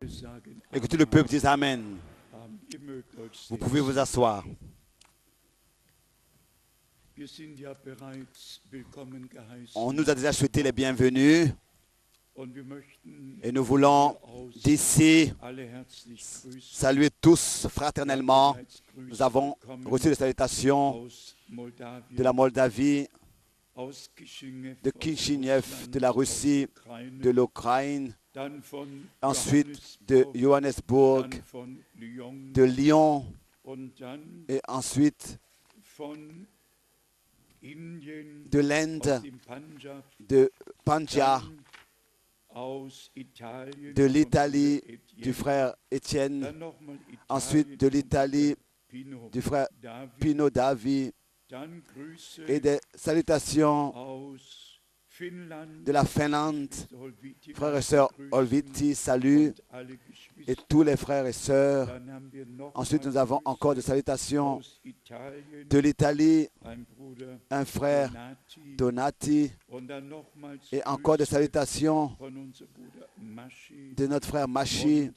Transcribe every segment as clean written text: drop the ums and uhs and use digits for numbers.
Et que tout le peuple dise Amen. Vous pouvez vous asseoir. On nous a déjà souhaité les bienvenus et nous voulons d'ici saluer tous fraternellement. Nous avons reçu des salutations de la Moldavie, de Kishinev, de la Russie, de l'Ukraine, ensuite de Johannesburg, de Lyon et ensuite de l'Inde, de Punjab, de l'Italie du frère Étienne, ensuite de l'Italie du frère Pino Davi et des salutations de la Finlande, frères et sœurs Olviti, salut, et tous les frères et sœurs. Ensuite, nous avons encore des salutations de l'Italie, un frère Donati, et encore des salutations de notre frère Machi,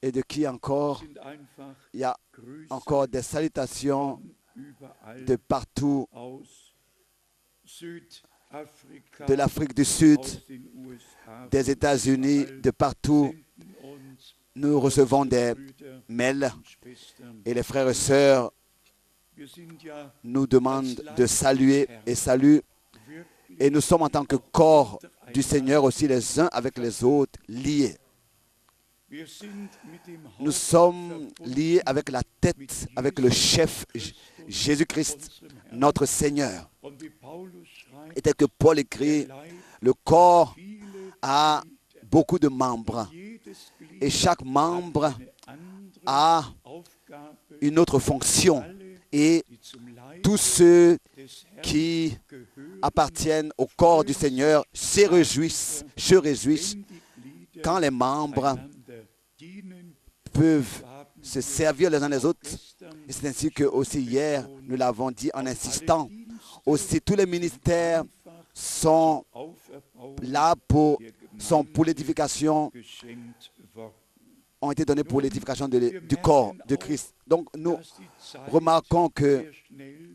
et de qui encore? Il y a encore des salutations de partout, de l'Afrique du Sud, des États-Unis, de partout. Nous recevons des mails et les frères et sœurs nous demandent de saluer et saluent. Et nous sommes en tant que corps du Seigneur aussi les uns avec les autres liés. Nous sommes liés avec la tête, avec le chef Jésus-Christ, notre Seigneur. Et tel que Paul écrit, le corps a beaucoup de membres et chaque membre a une autre fonction. Et tous ceux qui appartiennent au corps du Seigneur se réjouissent quand les membres peuvent se servir les uns les autres. Et c'est ainsi que aussi hier, nous l'avons dit en insistant, aussi tous les ministères sont là pour l'édification, ont été donnés pour l'édification du corps de Christ. Donc nous remarquons que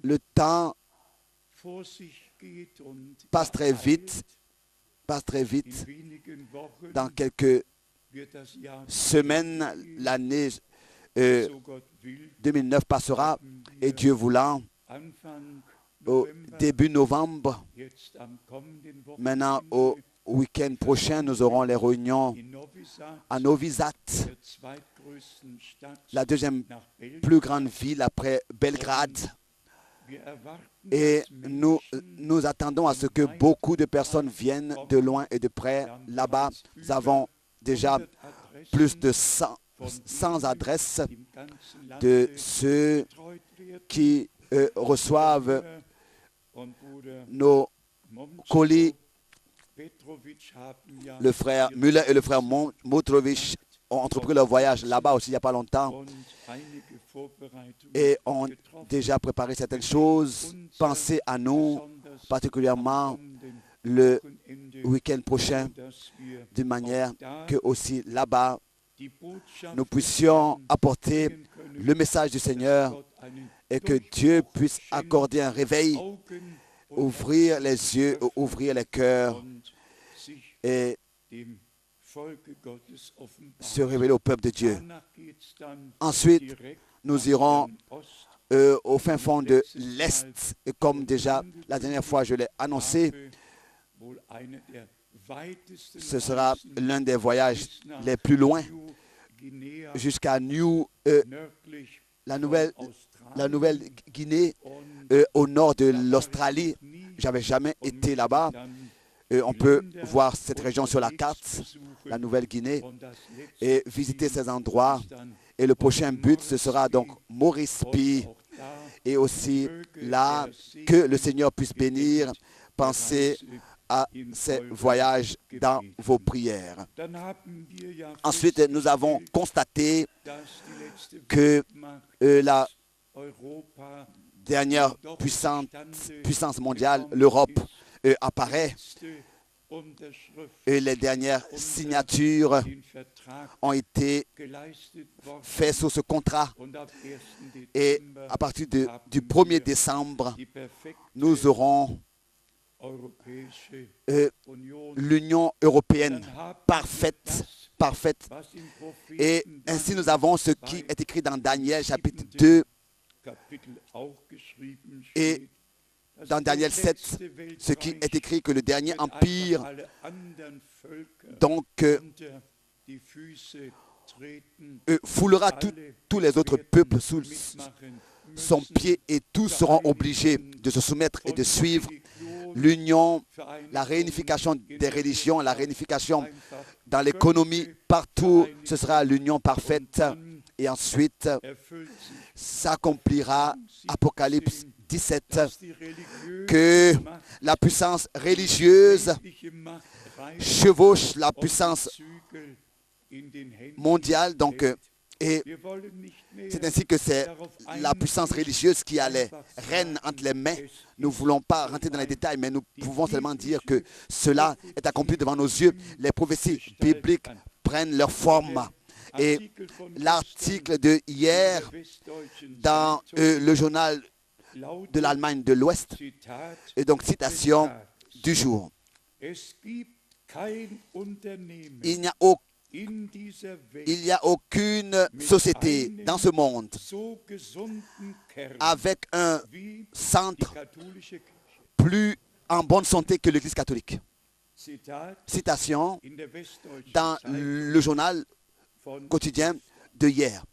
le temps passe très vite. Dans quelques semaines, l'année 2009 passera et Dieu voulant, au début novembre, maintenant au week-end prochain, nous aurons les réunions à Novi Sad, la deuxième plus grande ville après Belgrade. Et nous attendons à ce que beaucoup de personnes viennent de loin et de près. Là-bas, nous avons déjà plus de 100 adresses de ceux qui reçoivent nos colis. Le frère Müller et le frère Motrovic ont entrepris leur voyage là-bas aussi il n'y a pas longtemps et ont déjà préparé certaines choses. Pensez à nous, particulièrement le week-end prochain, d'une manière que aussi là-bas, nous puissions apporter le message du Seigneur et que Dieu puisse accorder un réveil, ouvrir les yeux, ouvrir les cœurs et se révéler au peuple de Dieu. Ensuite, nous irons au fin fond de l'Est. Et comme déjà la dernière fois je l'ai annoncé, ce sera l'un des voyages les plus loin jusqu'à la Nouvelle-Guinée, au nord de l'Australie. Je n'avais jamais été là-bas. On peut voir cette région sur la carte, la Nouvelle-Guinée, et visiter ces endroits. Et le prochain but, ce sera donc Maurice P. Et aussi là, que le Seigneur puisse bénir. Pensez à ces voyages dans vos prières. Ensuite, nous avons constaté que la dernière puissance mondiale, l'Europe, apparaît et les dernières signatures ont été faites sur ce contrat. Et à partir du 1er décembre, nous aurons l'Union européenne parfaite. Et ainsi nous avons ce qui est écrit dans Daniel chapitre 2 et dans Daniel 7, ce qui est écrit que le dernier empire donc foulera tous les autres peuples sous son pied et tous seront obligés de se soumettre et de suivre l'union, la réunification des religions, la réunification dans l'économie, partout, ce sera l'union parfaite. Et ensuite, s'accomplira, Apocalypse 17, que la puissance religieuse chevauche la puissance mondiale. Donc, et c'est ainsi que c'est la puissance religieuse qui a les rênes entre les mains. Nous ne voulons pas rentrer dans les détails, mais nous pouvons seulement dire que cela est accompli devant nos yeux. Les prophéties bibliques prennent leur forme. Et l'article de hier dans le journal de l'Allemagne de l'Ouest, et donc citation du jour. Il n'y a aucune société dans ce monde avec un centre plus en bonne santé que l'Église catholique. Citation dans le journal quotidien de hier.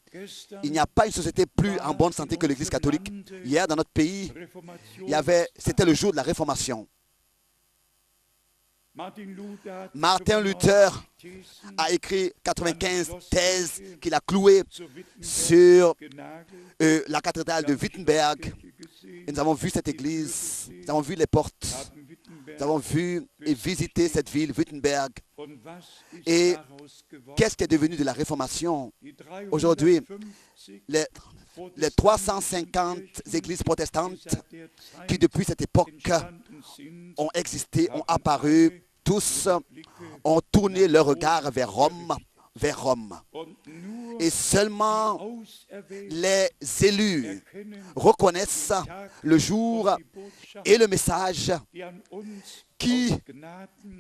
Il n'y a pas une société plus en bonne santé que l'Église catholique. Hier, dans notre pays, c'était le jour de la Réformation. Martin Luther a écrit 95 thèses qu'il a clouées sur la cathédrale de Wittenberg. Et nous avons vu cette église, nous avons vu les portes, nous avons vu et visité cette ville, Wittenberg. Et qu'est-ce qui est devenu de la Réformation? Aujourd'hui, les 350 églises protestantes qui, depuis cette époque, ont existé, ont apparu, tous ont tourné leur regard vers Rome. Et seulement les élus reconnaissent le jour et le message qui,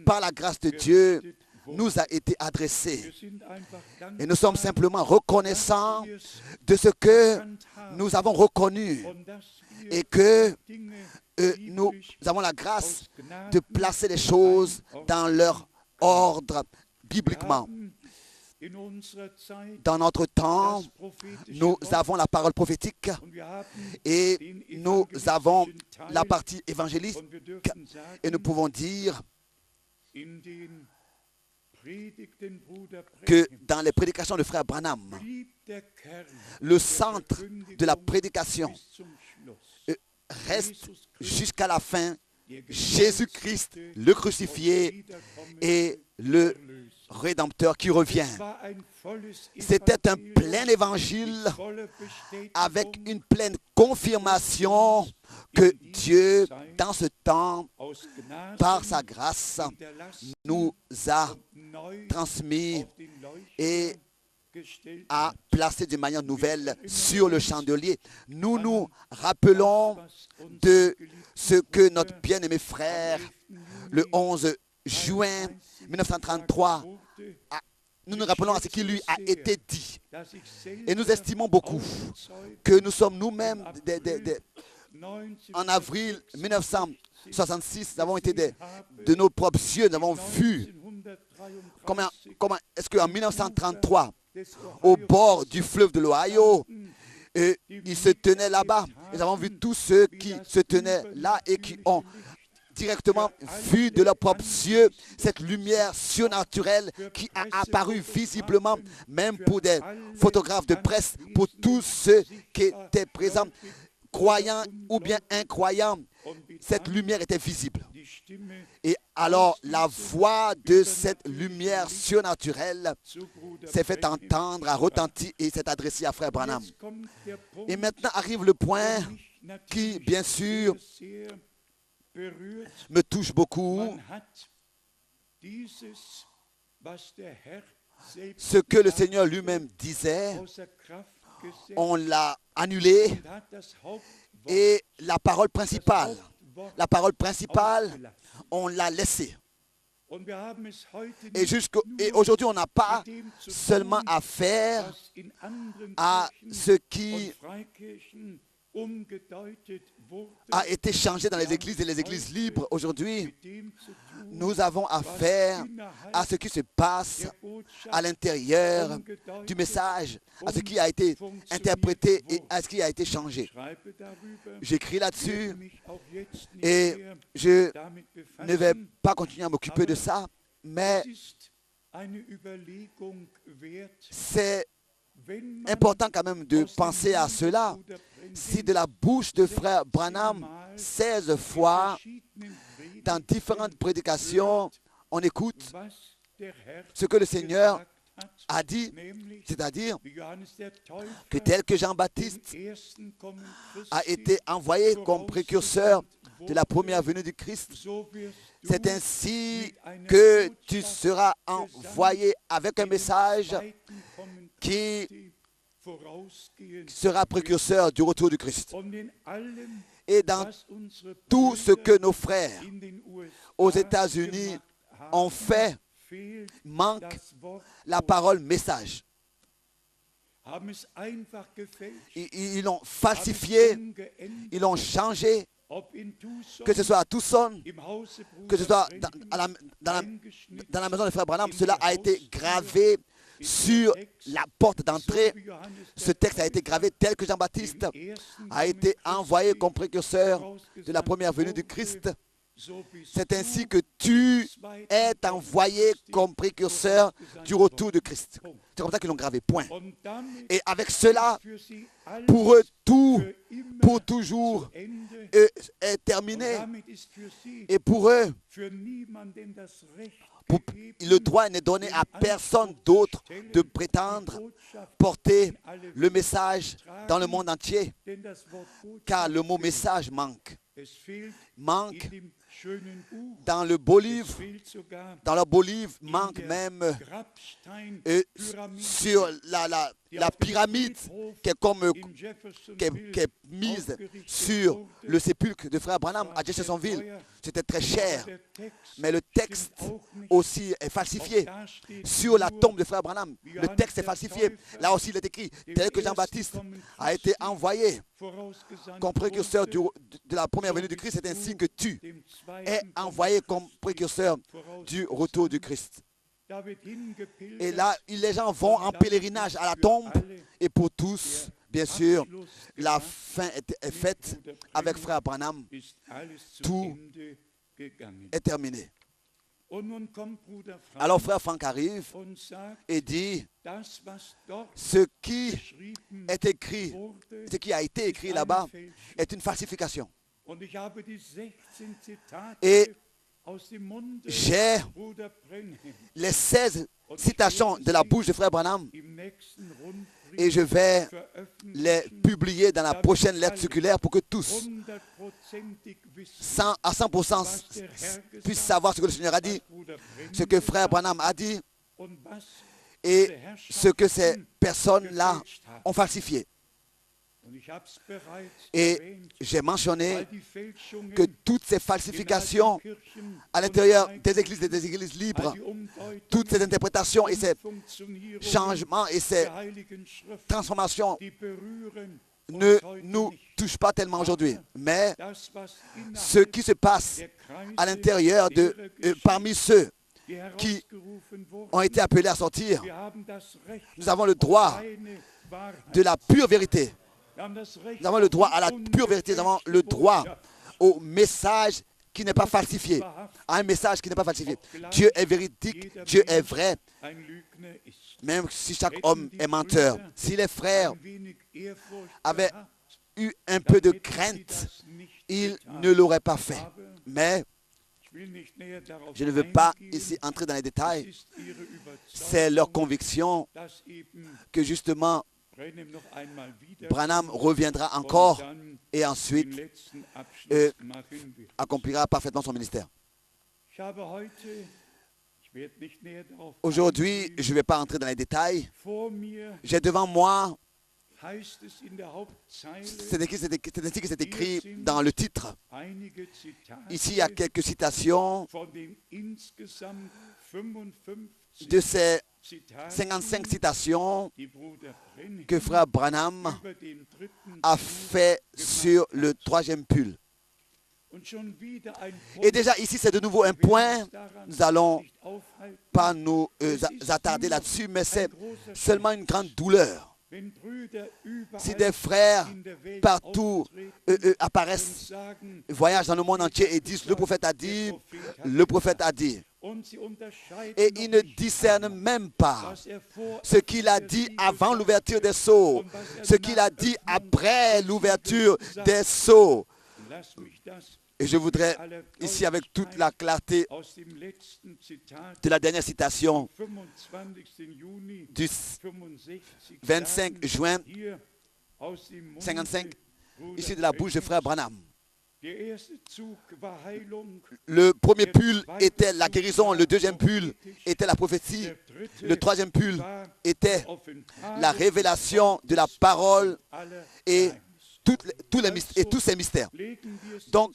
par la grâce de Dieu, nous a été adressé. Et nous sommes simplement reconnaissants de ce que nous avons reconnu et que nous avons la grâce de placer les choses dans leur ordre bibliquement. Dans notre temps, nous avons la parole prophétique et nous avons la partie évangélique et nous pouvons dire que dans les prédications de frère Branham, le centre de la prédication reste jusqu'à la fin Jésus-Christ, le crucifié et le Rédempteur qui revient. C'était un plein évangile avec une pleine confirmation que Dieu, dans ce temps, par sa grâce, nous a transmis et a placé de manière nouvelle sur le chandelier. Nous nous rappelons de ce que notre bien-aimé frère, le 11 juin 1933, nous nous rappelons à ce qui lui a été dit. Et nous estimons beaucoup que nous sommes nous-mêmes, en avril 1966, nous avons été de nos propres yeux, nous avons vu comment est-ce qu'en 1933, au bord du fleuve de l'Ohio, ils se tenaient là-bas. Nous avons vu tous ceux qui se tenaient là et qui ont directement vu de leurs propres yeux cette lumière surnaturelle qui a apparu visiblement, même pour des photographes de presse, pour tous ceux qui étaient présents, croyants ou bien incroyants. Cette lumière était visible. Et alors, la voix de cette lumière surnaturelle s'est fait entendre, a retenti et s'est adressée à frère Branham. Et maintenant arrive le point qui, bien sûr, me touche beaucoup. Ce que le Seigneur lui-même disait, on l'a annulé et la parole principale, on l'a laissée. Et aujourd'hui, on n'a pas seulement affaire à ce qui a été changé dans les églises et les églises libres. Aujourd'hui, nous avons affaire à ce qui se passe à l'intérieur du message, à ce qui a été interprété et à ce qui a été changé. J'écris là-dessus et je ne vais pas continuer à m'occuper de ça, mais c'est important quand même de penser à cela. Si de la bouche de frère Branham, 16 fois, dans différentes prédications, on écoute ce que le Seigneur a dit, c'est-à-dire que tel que Jean-Baptiste a été envoyé comme précurseur de la première venue du Christ, c'est ainsi que tu seras envoyé avec un message qui sera précurseur du retour du Christ. Et dans tout ce que nos frères aux États-Unis ont fait, manque la parole message. Ils l'ont falsifié, ils l'ont changé, que ce soit à Tucson, que ce soit dans la maison de frère Branham, cela a été gravé sur la porte d'entrée. Ce texte a été gravé tel que Jean-Baptiste a été envoyé comme précurseur de la première venue du Christ. C'est ainsi que tu es envoyé comme précurseur du retour de Christ. C'est comme ça qu'ils l'ont gravé, point. Et avec cela, pour eux, tout, pour toujours, est terminé. Et pour eux, le droit n'est donné à personne d'autre de prétendre porter le message dans le monde entier, car le mot message manque dans le beau livre, dans leur beau livre, manque même sur la pyramide qui est mise sur le sépulcre de frère Branham à Jeffersonville. C'était très cher, mais le texte aussi est falsifié. Sur la tombe de frère Branham, le texte est falsifié. Là aussi, il est écrit, tel que Jean-Baptiste a été envoyé comme précurseur de la première venue du Christ, c'est ainsi que tu es envoyé comme précurseur du retour du Christ. Et là, les gens vont en pèlerinage à la tombe, et pour tous, bien sûr, la fin est faite avec frère Branham. Tout est terminé. Alors frère Frank arrive et dit, ce qui est écrit, ce qui a été écrit là-bas est une falsification. Et j'ai les 16 citations de la bouche de frère Branham et je vais les publier dans la prochaine lettre circulaire pour que tous, à 100%, puissent savoir ce que le Seigneur a dit, ce que frère Branham a dit et ce que ces personnes-là ont falsifié. Et j'ai mentionné que toutes ces falsifications à l'intérieur des églises et des églises libres, toutes ces interprétations et ces changements et ces transformations ne nous touchent pas tellement aujourd'hui. Mais ce qui se passe à l'intérieur parmi ceux qui ont été appelés à sortir, nous avons le droit de la pure vérité. Nous avons le droit à la pure vérité, nous avons le droit au message qui n'est pas falsifié, à un message qui n'est pas falsifié. Dieu est véridique, Dieu est vrai, même si chaque homme est menteur. Si les frères avaient eu un peu de crainte, ils ne l'auraient pas fait. Mais je ne veux pas ici entrer dans les détails. C'est leur conviction que justement Branham reviendra encore et ensuite accomplira parfaitement son ministère. Aujourd'hui, je ne vais pas entrer dans les détails. J'ai devant moi, c'est ainsi que c'est écrit dans le titre. Ici, il y a quelques citations de ces 55 citations que Frère Branham a fait sur le troisième pull. Et déjà ici, c'est de nouveau un point. Nous n'allons pas nous attarder là-dessus, mais c'est seulement une grande douleur. Si des frères partout apparaissent, voyagent dans le monde entier et disent le prophète a dit, le prophète a dit. Et ils ne discernent même pas ce qu'il a dit avant l'ouverture des sceaux, ce qu'il a dit après l'ouverture des sceaux. Et je voudrais, ici, avec toute la clarté de la dernière citation du 25 juin 55, ici de la bouche de Frère Branham. Le premier pull était la guérison, le deuxième pull était la prophétie, le troisième pull était la révélation de la parole et tous ces mystères. Donc,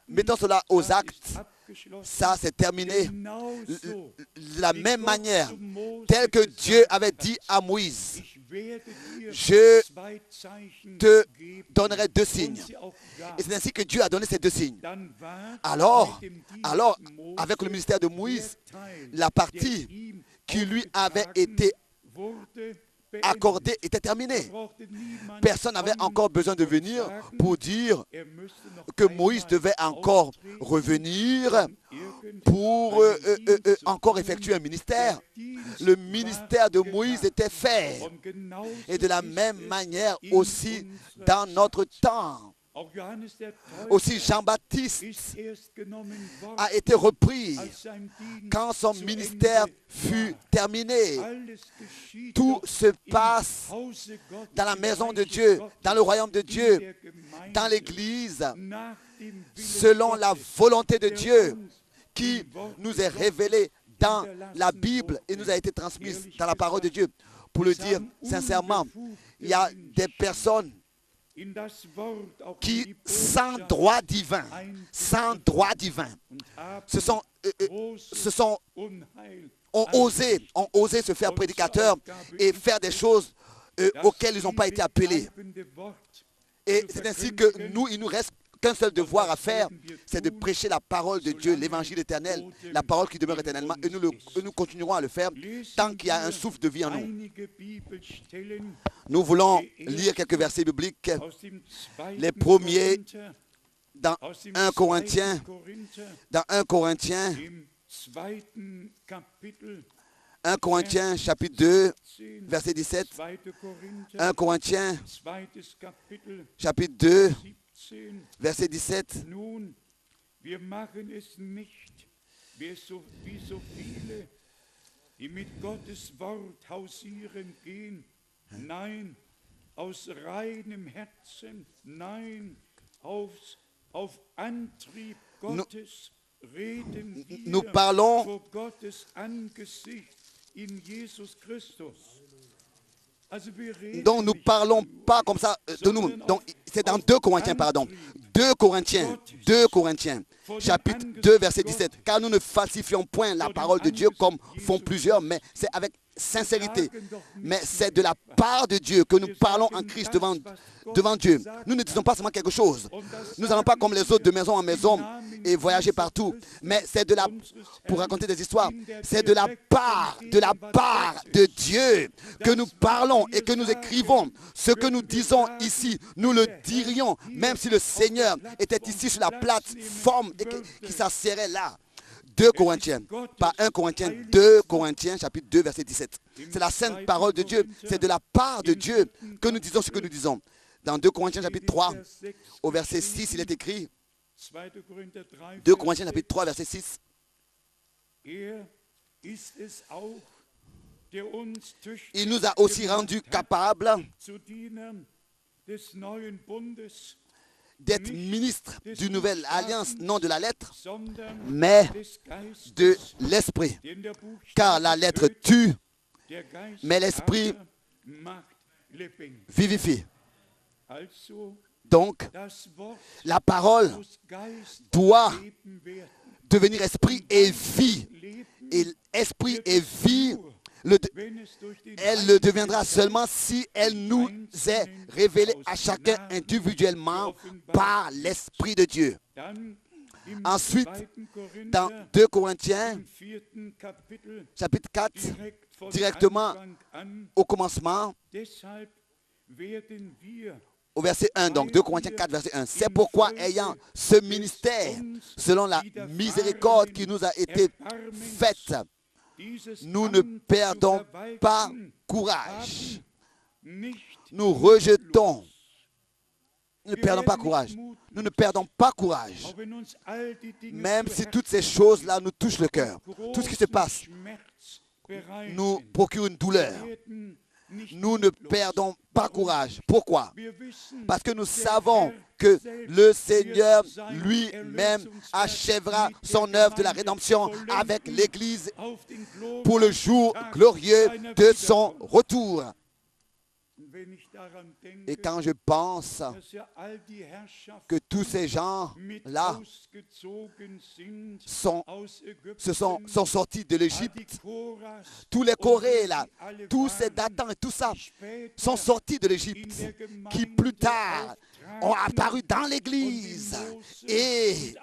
mettons cela aux actes, ça c'est terminé. De la même manière, tel que Dieu avait dit à Moïse, je te donnerai 2 signes. Et c'est ainsi que Dieu a donné ces 2 signes. Alors, avec le ministère de Moïse, la partie qui lui avait été accordée était terminée. Personne n'avait encore besoin de venir pour dire que Moïse devait encore revenir pour encore effectuer un ministère. Le ministère de Moïse était fait. Et de la même manière aussi dans notre temps. Aussi Jean-Baptiste a été repris quand son ministère fut terminé. Tout se passe dans la maison de Dieu, dans le royaume de Dieu, dans l'Église, selon la volonté de Dieu qui nous est révélée dans la Bible et nous a été transmise dans la parole de Dieu. Pour le dire sincèrement, il y a des personnes qui, sans droit divin, ont osé se faire prédicateurs et faire des choses auxquelles ils n'ont pas été appelés. Et c'est ainsi que nous, il nous reste qu'un seul devoir à faire, c'est de prêcher la parole de Dieu, l'évangile éternel, la parole qui demeure éternellement. Et nous continuerons à le faire tant qu'il y a un souffle de vie en nous. Nous voulons lire quelques versets bibliques. Les premiers dans 1 Corinthiens, 1 Corinthiens chapitre 2, verset 17. 1 Corinthiens chapitre 2, verset 17. Nun, wir machen es nicht, wie so viele, die mit Gottes Wort hausieren gehen. Nein, aus reinem Herzen, nein, auf Antrieb Gottes reden wir vor Gottes Angesicht in Jesus Christus. Donc nous ne parlons pas comme ça de nous. Donc c'est dans 2 Corinthiens, pardon. 2 Corinthiens, chapitre 2, verset 17. Car nous ne falsifions point la parole de Dieu comme font plusieurs, mais c'est avec sincérité. Mais c'est de la part de Dieu que nous parlons en Christ devant Dieu. Nous ne disons pas seulement quelque chose. Nous n'allons pas comme les autres de maison en maison et voyager partout. Mais c'est pour raconter des histoires, c'est de la part de Dieu que nous parlons et que nous écrivons. Ce que nous disons ici, nous le dirions, même si le Seigneur était ici sur la plateforme et qui s'asserrait là. 2 Corinthiens, pas 1 Corinthiens, 2 Corinthiens, chapitre 2, verset 17. C'est la sainte parole de Dieu, c'est de la part de Dieu que nous disons ce que nous disons. Dans 2 Corinthiens, chapitre 3, au verset 6, il est écrit, 2 Corinthiens, chapitre 3, verset 6. Il nous a aussi rendus capables d'être ministre d'une nouvelle alliance, non de la lettre, mais de l'esprit. Car la lettre tue, mais l'esprit vivifie. Donc, la parole doit devenir esprit et vie. Et esprit et vie, elle le deviendra seulement si elle nous est révélée à chacun individuellement par l'Esprit de Dieu. Ensuite, dans 2 Corinthiens, chapitre 4, directement au commencement, au verset 1, donc 2 Corinthiens 4, verset 1. C'est pourquoi, ayant ce ministère, selon la miséricorde qui nous a été faite, nous ne perdons pas courage. Nous rejetons. Nous ne perdons pas courage. Nous ne perdons pas courage. Même si toutes ces choses-là nous touchent le cœur. Tout ce qui se passe nous procure une douleur. Nous ne perdons pas courage. Pourquoi? Parce que nous savons que le Seigneur lui-même achèvera son œuvre de la rédemption avec l'Église pour le jour glorieux de son retour. Et quand je pense que tous ces gens-là sont sortis de l'Égypte, tous les Corées, là, tous ces Datans et tout ça, sont sortis de l'Égypte, qui plus tard ont apparu dans l'Église et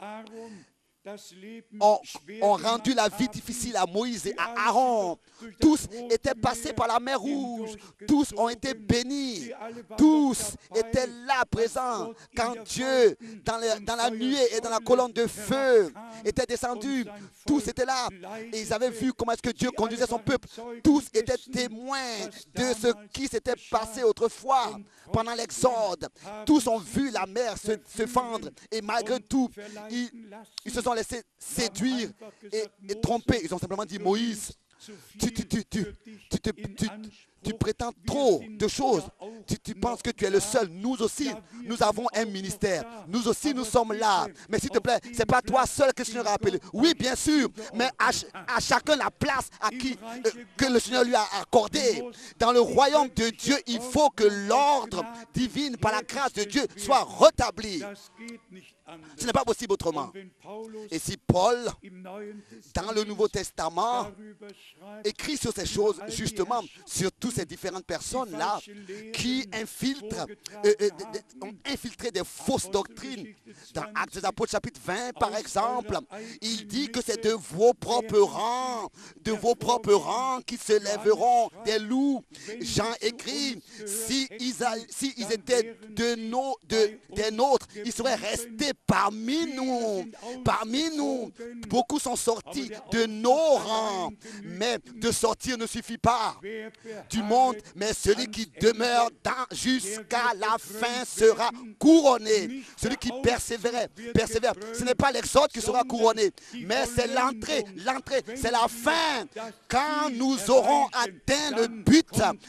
ont rendu la vie difficile à Moïse et à Aaron. Tous étaient passés par la mer Rouge. Tous ont été bénis. Tous étaient là présents quand Dieu, dans la nuée et dans la colonne de feu, était descendu. Tous étaient là et ils avaient vu comment est-ce que Dieu conduisait son peuple. Tous étaient témoins de ce qui s'était passé autrefois pendant l'Exode. Tous ont vu la mer se fendre et malgré tout, ils se sont laissés séduire et tromper. Ils ont simplement dit, Moïse, tu prétends trop de choses. Tu penses que tu es le seul. Nous aussi, nous avons un ministère. Nous aussi, nous sommes là. Mais s'il te plaît, ce n'est pas toi seul que le Seigneur a appelé. Oui, bien sûr, mais à chacun la place que le Seigneur lui a accordée. Dans le royaume de Dieu, il faut que l'ordre divin, par la grâce de Dieu, soit rétabli. Ce n'est pas possible autrement. Et si Paul, dans le Nouveau Testament, écrit sur ces choses, justement, sur toutes ces différentes personnes-là qui ont infiltré des fausses doctrines. Dans Actes des Apôtres, chapitre 20, par exemple, il dit que c'est de vos propres rangs qui se lèveront des loups. Jean écrit, si ils étaient des nôtres, ils seraient restés parmi nous. Beaucoup sont sortis de nos rangs, mais de sortir ne suffit pas du monde, mais celui qui demeure jusqu'à la fin sera couronné. Celui qui persévère. Ce n'est pas l'exode qui sera couronné, mais c'est l'entrée, c'est la fin. Quand nous aurons atteint le but,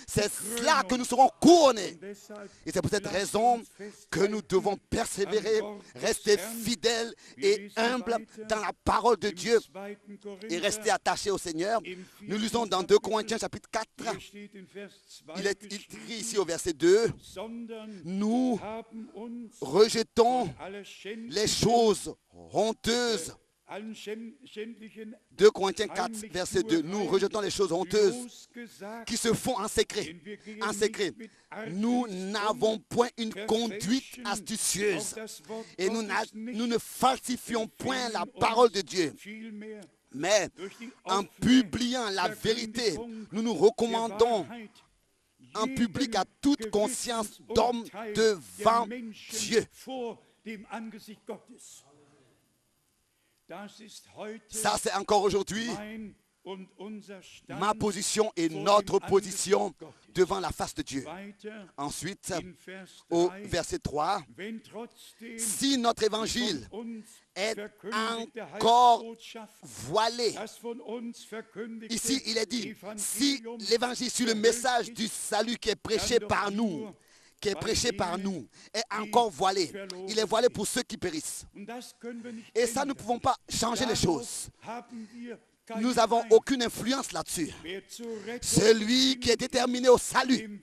c'est cela que nous serons couronnés. Et c'est pour cette raison que nous devons persévérer, rester fidèles et humbles dans la parole de Dieu et rester attachés au Seigneur. Nous lisons dans 2 Corinthiens chapitre 4. Il est écrit ici au verset 2. Nous rejetons les choses honteuses. 2 Corinthiens 4, verset 2. Nous rejetons les choses honteuses qui se font en secret. En secret. Nous n'avons point une conduite astucieuse et nous ne falsifions point la parole de Dieu. Mais en publiant la vérité, nous nous recommandons en public à toute conscience d'homme devant Dieu. Ça, c'est encore aujourd'hui ma position et notre position devant la face de Dieu. Ensuite, au verset 3, si notre évangile est encore voilé, ici il est dit, si l'évangile sur le message du salut qui est prêché par nous, qui est prêché par nous est encore voilé. Il est voilé pour ceux qui périssent. Et ça, nous ne pouvons pas changer les choses. Nous n'avons aucune influence là-dessus. Celui qui est déterminé au salut,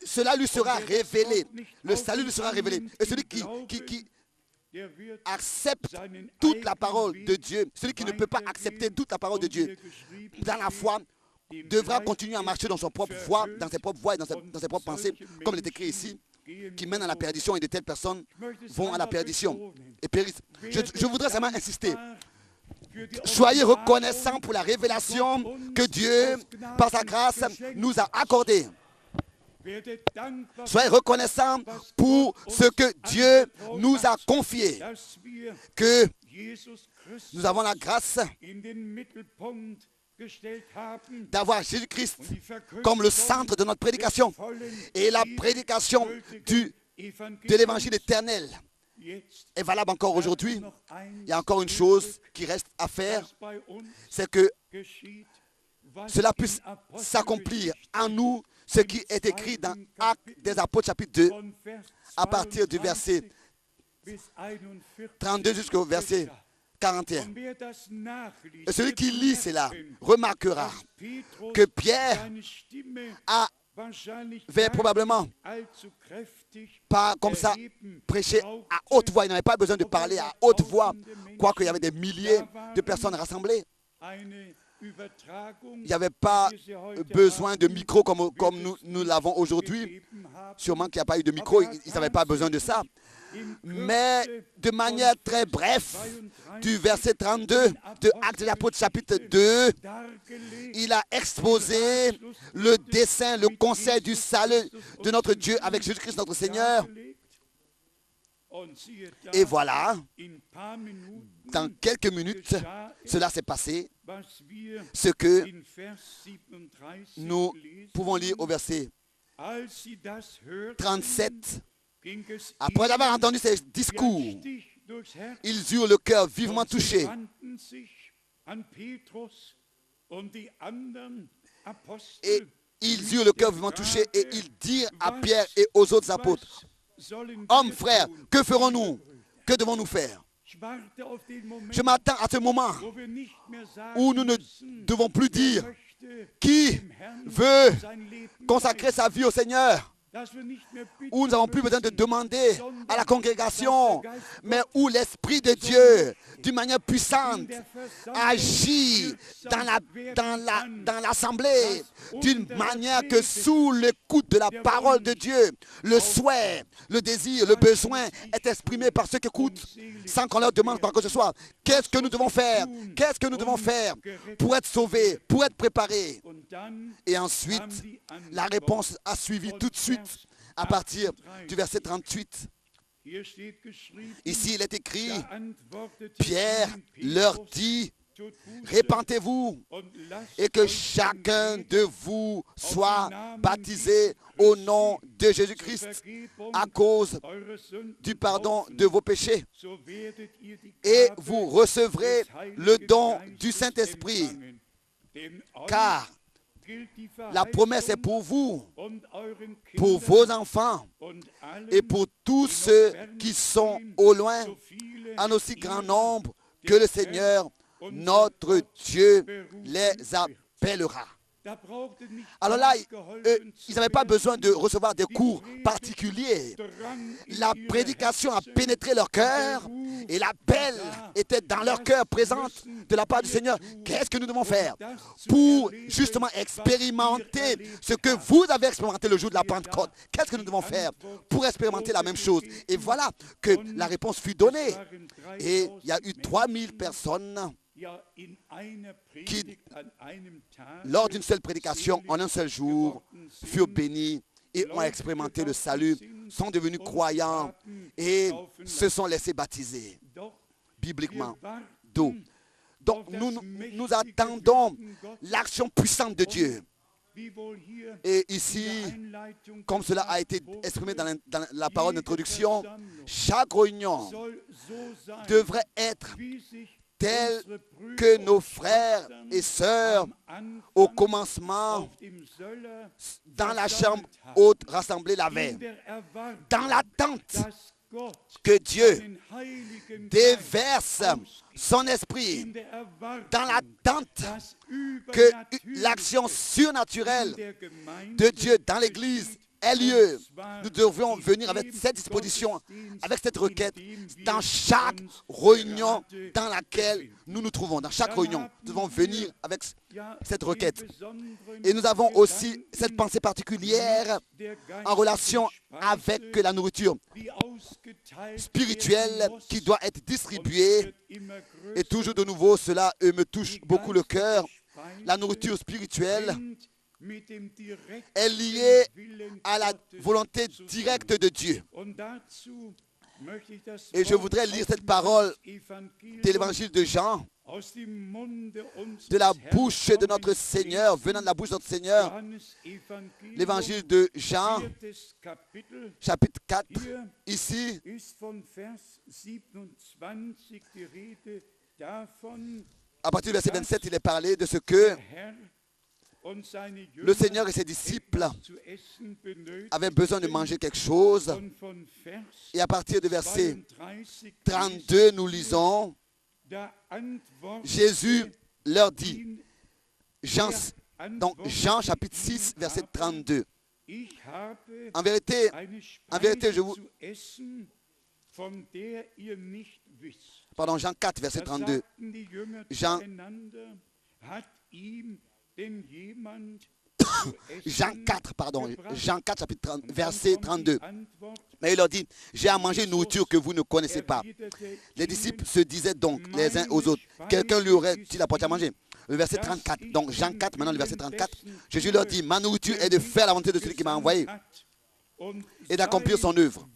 cela lui sera révélé. Le salut lui sera révélé. Et celui qui accepte toute la parole de Dieu, celui qui ne peut pas accepter toute la parole de Dieu, dans la foi, devra continuer à marcher dans son propre voie, dans ses propres voies et dans ses propres pensées, comme il est écrit ici, qui mènent à la perdition, et de telles personnes vont à la perdition et périssent. Je voudrais seulement insister. Soyez reconnaissants pour la révélation que Dieu, par sa grâce, nous a accordée. Soyez reconnaissants pour ce que Dieu nous a confié, que nous avons la grâce d'avoir Jésus-Christ comme le centre de notre prédication et la prédication de l'évangile éternel est valable encore aujourd'hui. Il y a encore une chose qui reste à faire, c'est que cela puisse s'accomplir en nous, ce qui est écrit dans Actes des Apôtres chapitre 2, à partir du verset 32 jusqu'au verset 41. Et celui qui lit cela remarquera que Pierre avait probablement pas comme ça prêché à haute voix. Il n'avait pas besoin de parler à haute voix, quoique il y avait des milliers de personnes rassemblées. Il n'y avait pas besoin de micro comme nous l'avons aujourd'hui. Sûrement qu'il n'y a pas eu de micro, ils n'avaient pas besoin de ça. Mais de manière très brève, du verset 32 de Actes des Apôtres chapitre 2, il a exposé le dessein, le conseil du salut de notre Dieu avec Jésus-Christ notre Seigneur. Et voilà, dans quelques minutes, cela s'est passé, ce que nous pouvons lire au verset 37. Après avoir entendu ces discours, ils eurent le cœur vivement touché. Et ils eurent le cœur vivement touché et ils dirent à Pierre et aux autres apôtres: Hommes, frères, que ferons-nous? Que devons-nous faire? Je m'attends à ce moment où nous ne devons plus dire qui veut consacrer sa vie au Seigneur, où nous n'avons plus besoin de demander à la congrégation, mais où l'Esprit de Dieu, d'une manière puissante, agit dans l'assemblée, d'une manière que sous l'écoute de la parole de Dieu, le souhait, le désir, le besoin est exprimé par ceux qui écoutent, sans qu'on leur demande par quoi que ce soit. Qu'est-ce que nous devons faire? Qu'est-ce que nous devons faire pour être sauvés, pour être préparés? Et ensuite, la réponse a suivi tout de suite à partir du verset 38. Ici, il est écrit, Pierre leur dit, répentez-vous et que chacun de vous soit baptisé au nom de Jésus-Christ à cause du pardon de vos péchés. Et vous recevrez le don du Saint-Esprit, car la promesse est pour vous, pour vos enfants et pour tous ceux qui sont au loin, en aussi grand nombre que le Seigneur, notre Dieu, les appellera. Alors là, ils n'avaient pas besoin de recevoir des cours particuliers. La prédication a pénétré leur cœur et l'appel était dans leur cœur présente de la part du Seigneur. Qu'est-ce que nous devons faire pour justement expérimenter ce que vous avez expérimenté le jour de la Pentecôte? Qu'est-ce que nous devons faire pour expérimenter la même chose? Et voilà que la réponse fut donnée. Et il y a eu 3000 personnes qui, lors d'une seule prédication, en un seul jour, furent bénis et ont expérimenté le salut, sont devenus croyants et se sont laissés baptiser bibliquement. Donc nous attendons l'action puissante de Dieu. Et ici, comme cela a été exprimé dans la parole d'introduction, chaque réunion devrait être tels que nos frères et sœurs au commencement dans la chambre haute rassemblée l'avaient, dans l'attente que Dieu déverse son esprit, dans l'attente que l'action surnaturelle de Dieu dans l'Église ait lieu. Nous devrions venir avec cette disposition, avec cette requête, dans chaque réunion dans laquelle nous nous trouvons. Dans chaque réunion, nous devons venir avec cette requête. Et nous avons aussi cette pensée particulière en relation avec la nourriture spirituelle qui doit être distribuée. Et toujours de nouveau, cela me touche beaucoup le cœur. La nourriture spirituelle est liée à la volonté directe de Dieu. Et je voudrais lire cette parole de l'évangile de Jean, de la bouche de notre Seigneur, venant de la bouche de notre Seigneur. L'évangile de Jean, chapitre 4, ici, à partir du verset 27, il est parlé de ce que le Seigneur et ses disciples avaient besoin de manger quelque chose. Et à partir du verset 32, nous lisons, Jésus leur dit, Jean chapitre 6, verset 32. En vérité, je vous... Pardon, Jean 4, verset 32. Jean 4, chapitre 30, verset 32. Mais il leur dit, j'ai à manger une nourriture que vous ne connaissez pas. Les disciples se disaient donc les uns aux autres, quelqu'un lui aurait-il apporté à manger? Le verset 34, donc Jean 4, maintenant le verset 34, Jésus leur dit, ma nourriture est de faire la volonté de celui qui m'a envoyé et d'accomplir son œuvre.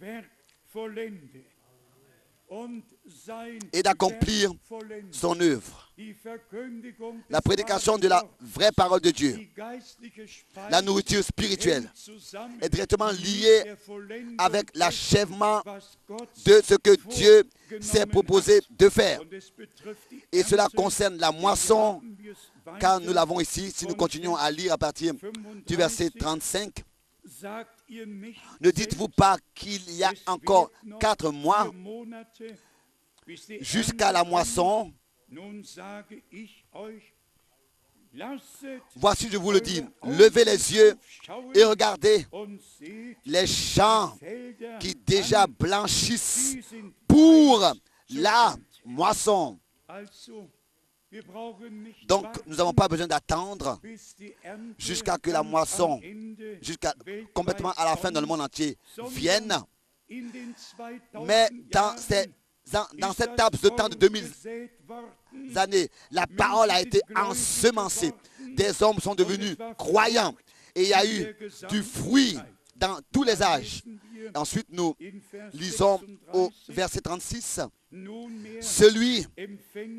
Et d'accomplir son œuvre. La prédication de la vraie parole de Dieu, la nourriture spirituelle, est directement liée avec l'achèvement de ce que Dieu s'est proposé de faire. Et cela concerne la moisson, car nous l'avons ici, si nous continuons à lire à partir du verset 35. Ne dites-vous pas qu'il y a encore 4 mois jusqu'à la moisson? Voici, je vous le dis, levez les yeux et regardez les champs qui déjà blanchissent pour la moisson. Donc, nous n'avons pas besoin d'attendre jusqu'à que la moisson, jusqu'à complètement à la fin dans le monde entier, vienne. Mais dans cette table de temps de 2000 années, la parole a été ensemencée. Des hommes sont devenus croyants et il y a eu du fruit dans tous les âges. Ensuite, nous lisons au verset 36. Celui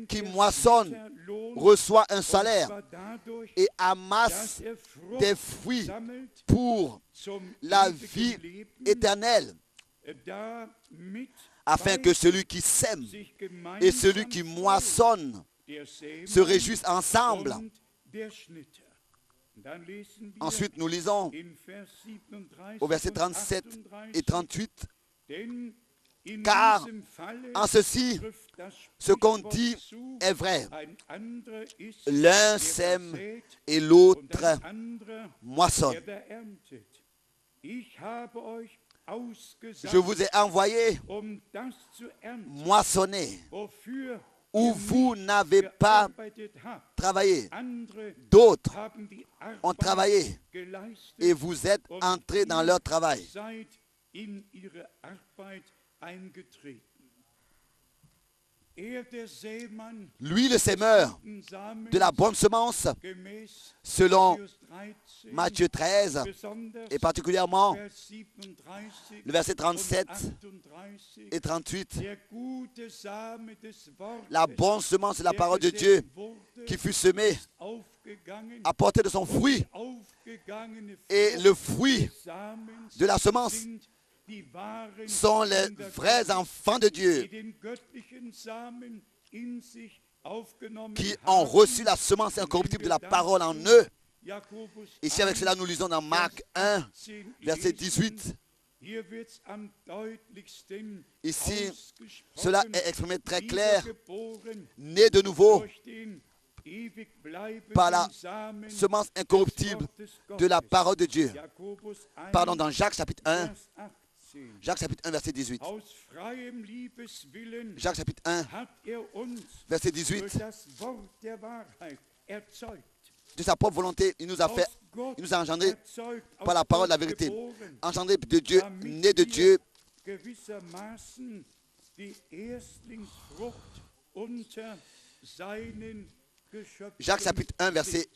qui moissonne reçoit un salaire et amasse des fruits pour la vie éternelle, afin que celui qui sème et celui qui moissonne se réjouissent ensemble. Ensuite, nous lisons au verset 37 et 38. Car en ceci, ce qu'on dit est vrai. L'un sème et l'autre moissonne. Je vous ai envoyé moissonner où vous n'avez pas travaillé. D'autres ont travaillé et vous êtes entrés dans leur travail. Lui, le sémeur de la bonne semence, selon Matthieu 13, et particulièrement le verset 37 et 38, la bonne semence de la parole de Dieu qui fut semée a porté de son fruit, et le fruit de la semence sont les vrais enfants de Dieu qui ont reçu la semence incorruptible de la parole en eux. Ici, avec cela, nous lisons dans Marc 1, verset 18. Ici, cela est exprimé très clair. Né de nouveau par la semence incorruptible de la parole de Dieu. Pardon, dans Jacques chapitre 1. Jacques chapitre 1, verset 18. Jacques chapitre 1, verset 18. De sa propre volonté, il nous a engendrés par la parole de la vérité. Engendrés de Dieu, nés de Dieu. Jacques chapitre 1, verset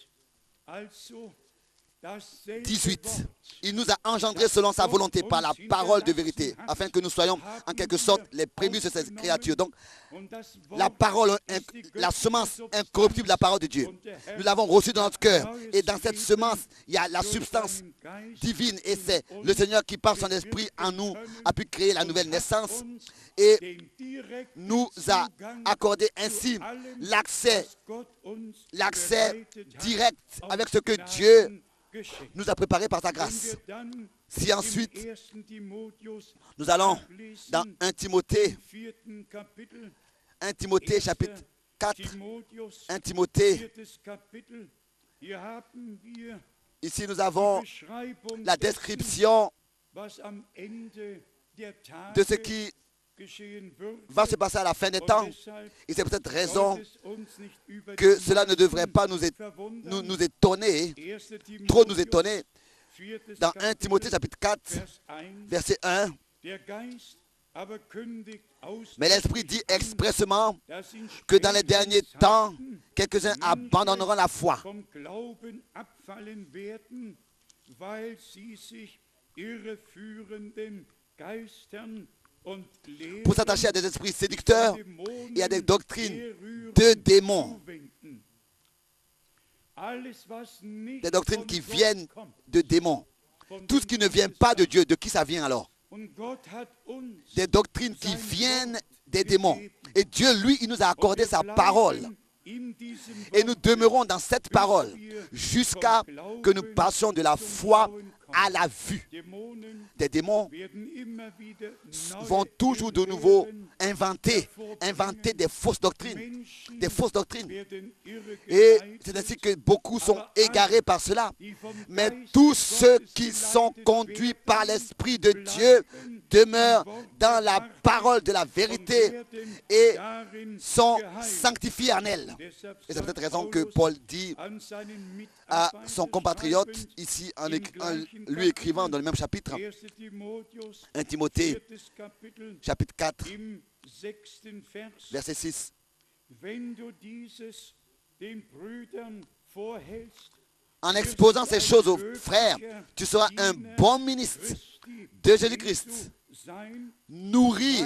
18. Il nous a engendrés selon sa volonté par la parole de vérité, afin que nous soyons en quelque sorte les prémices de cette créature. Donc, la parole, la semence incorruptible de la parole de Dieu, nous l'avons reçue dans notre cœur. Et dans cette semence, il y a la substance divine. Et c'est le Seigneur qui, par son esprit en nous, a pu créer la nouvelle naissance et nous a accordé ainsi l'accès direct avec ce que Dieu nous a préparé par sa grâce. Si ensuite, nous allons dans 1 Timothée chapitre 4, 1 Timothée, ici nous avons la description de ce qui va se passer à la fin des temps. Et c'est pour cette raison que cela ne devrait pas nous étonner, trop nous étonner. Dans 1 Timothée chapitre 4, verset 1, mais l'Esprit dit expressément que dans les derniers temps, quelques-uns abandonneront la foi. Pour s'attacher à des esprits séducteurs et à des doctrines de démons. Des doctrines qui viennent de démons. Tout ce qui ne vient pas de Dieu, de qui ça vient alors? Des doctrines qui viennent des démons. Et Dieu, lui, il nous a accordé sa parole. Et nous demeurons dans cette parole jusqu'à ce que nous passions de la foi à la vue. Des démons vont toujours de nouveau inventer des fausses doctrines. Des fausses doctrines. Et c'est ainsi que beaucoup sont égarés par cela. Mais tous ceux qui sont conduits par l'Esprit de Dieu demeurent dans la parole de la vérité et sont sanctifiés en elle. Et c'est peut-être raison que Paul dit à son compatriote, ici en lui écrivant dans le même chapitre, 1 Timothée, chapitre 4, verset 6. En exposant ces choses aux frères, tu seras un bon ministre de Jésus-Christ, nourri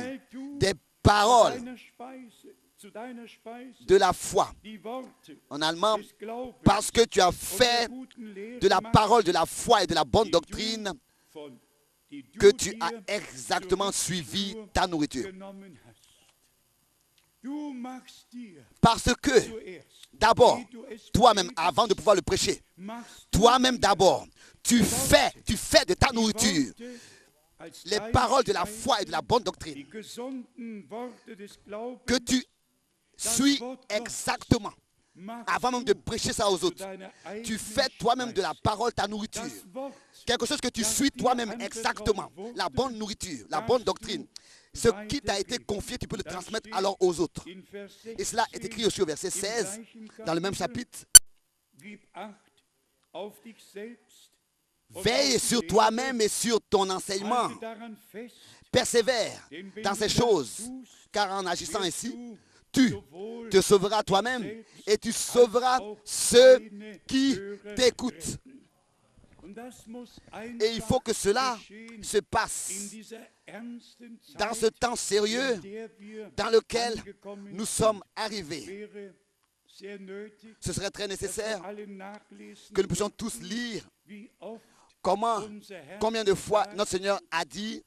des paroles de la foi. En allemand, parce que tu as fait de la parole de la foi et de la bonne doctrine que tu as exactement suivi ta nourriture. Parce que, d'abord, toi-même, avant de pouvoir le prêcher, toi-même d'abord, tu fais de ta nourriture les paroles de la foi et de la bonne doctrine que tu suis exactement. Avant même de prêcher ça aux autres, tu fais toi-même de la parole ta nourriture. Quelque chose que tu suis toi-même exactement. La bonne nourriture, la bonne doctrine. Ce qui t'a été confié, tu peux le transmettre alors aux autres. Et cela est écrit aussi au verset 16, dans le même chapitre. Veille sur toi-même et sur ton enseignement. Persévère dans ces choses, car en agissant ainsi, tu te sauveras toi-même et tu sauveras ceux qui t'écoutent. Et il faut que cela se passe dans ce temps sérieux dans lequel nous sommes arrivés. Ce serait très nécessaire que nous puissions tous lire combien de fois notre Seigneur a dit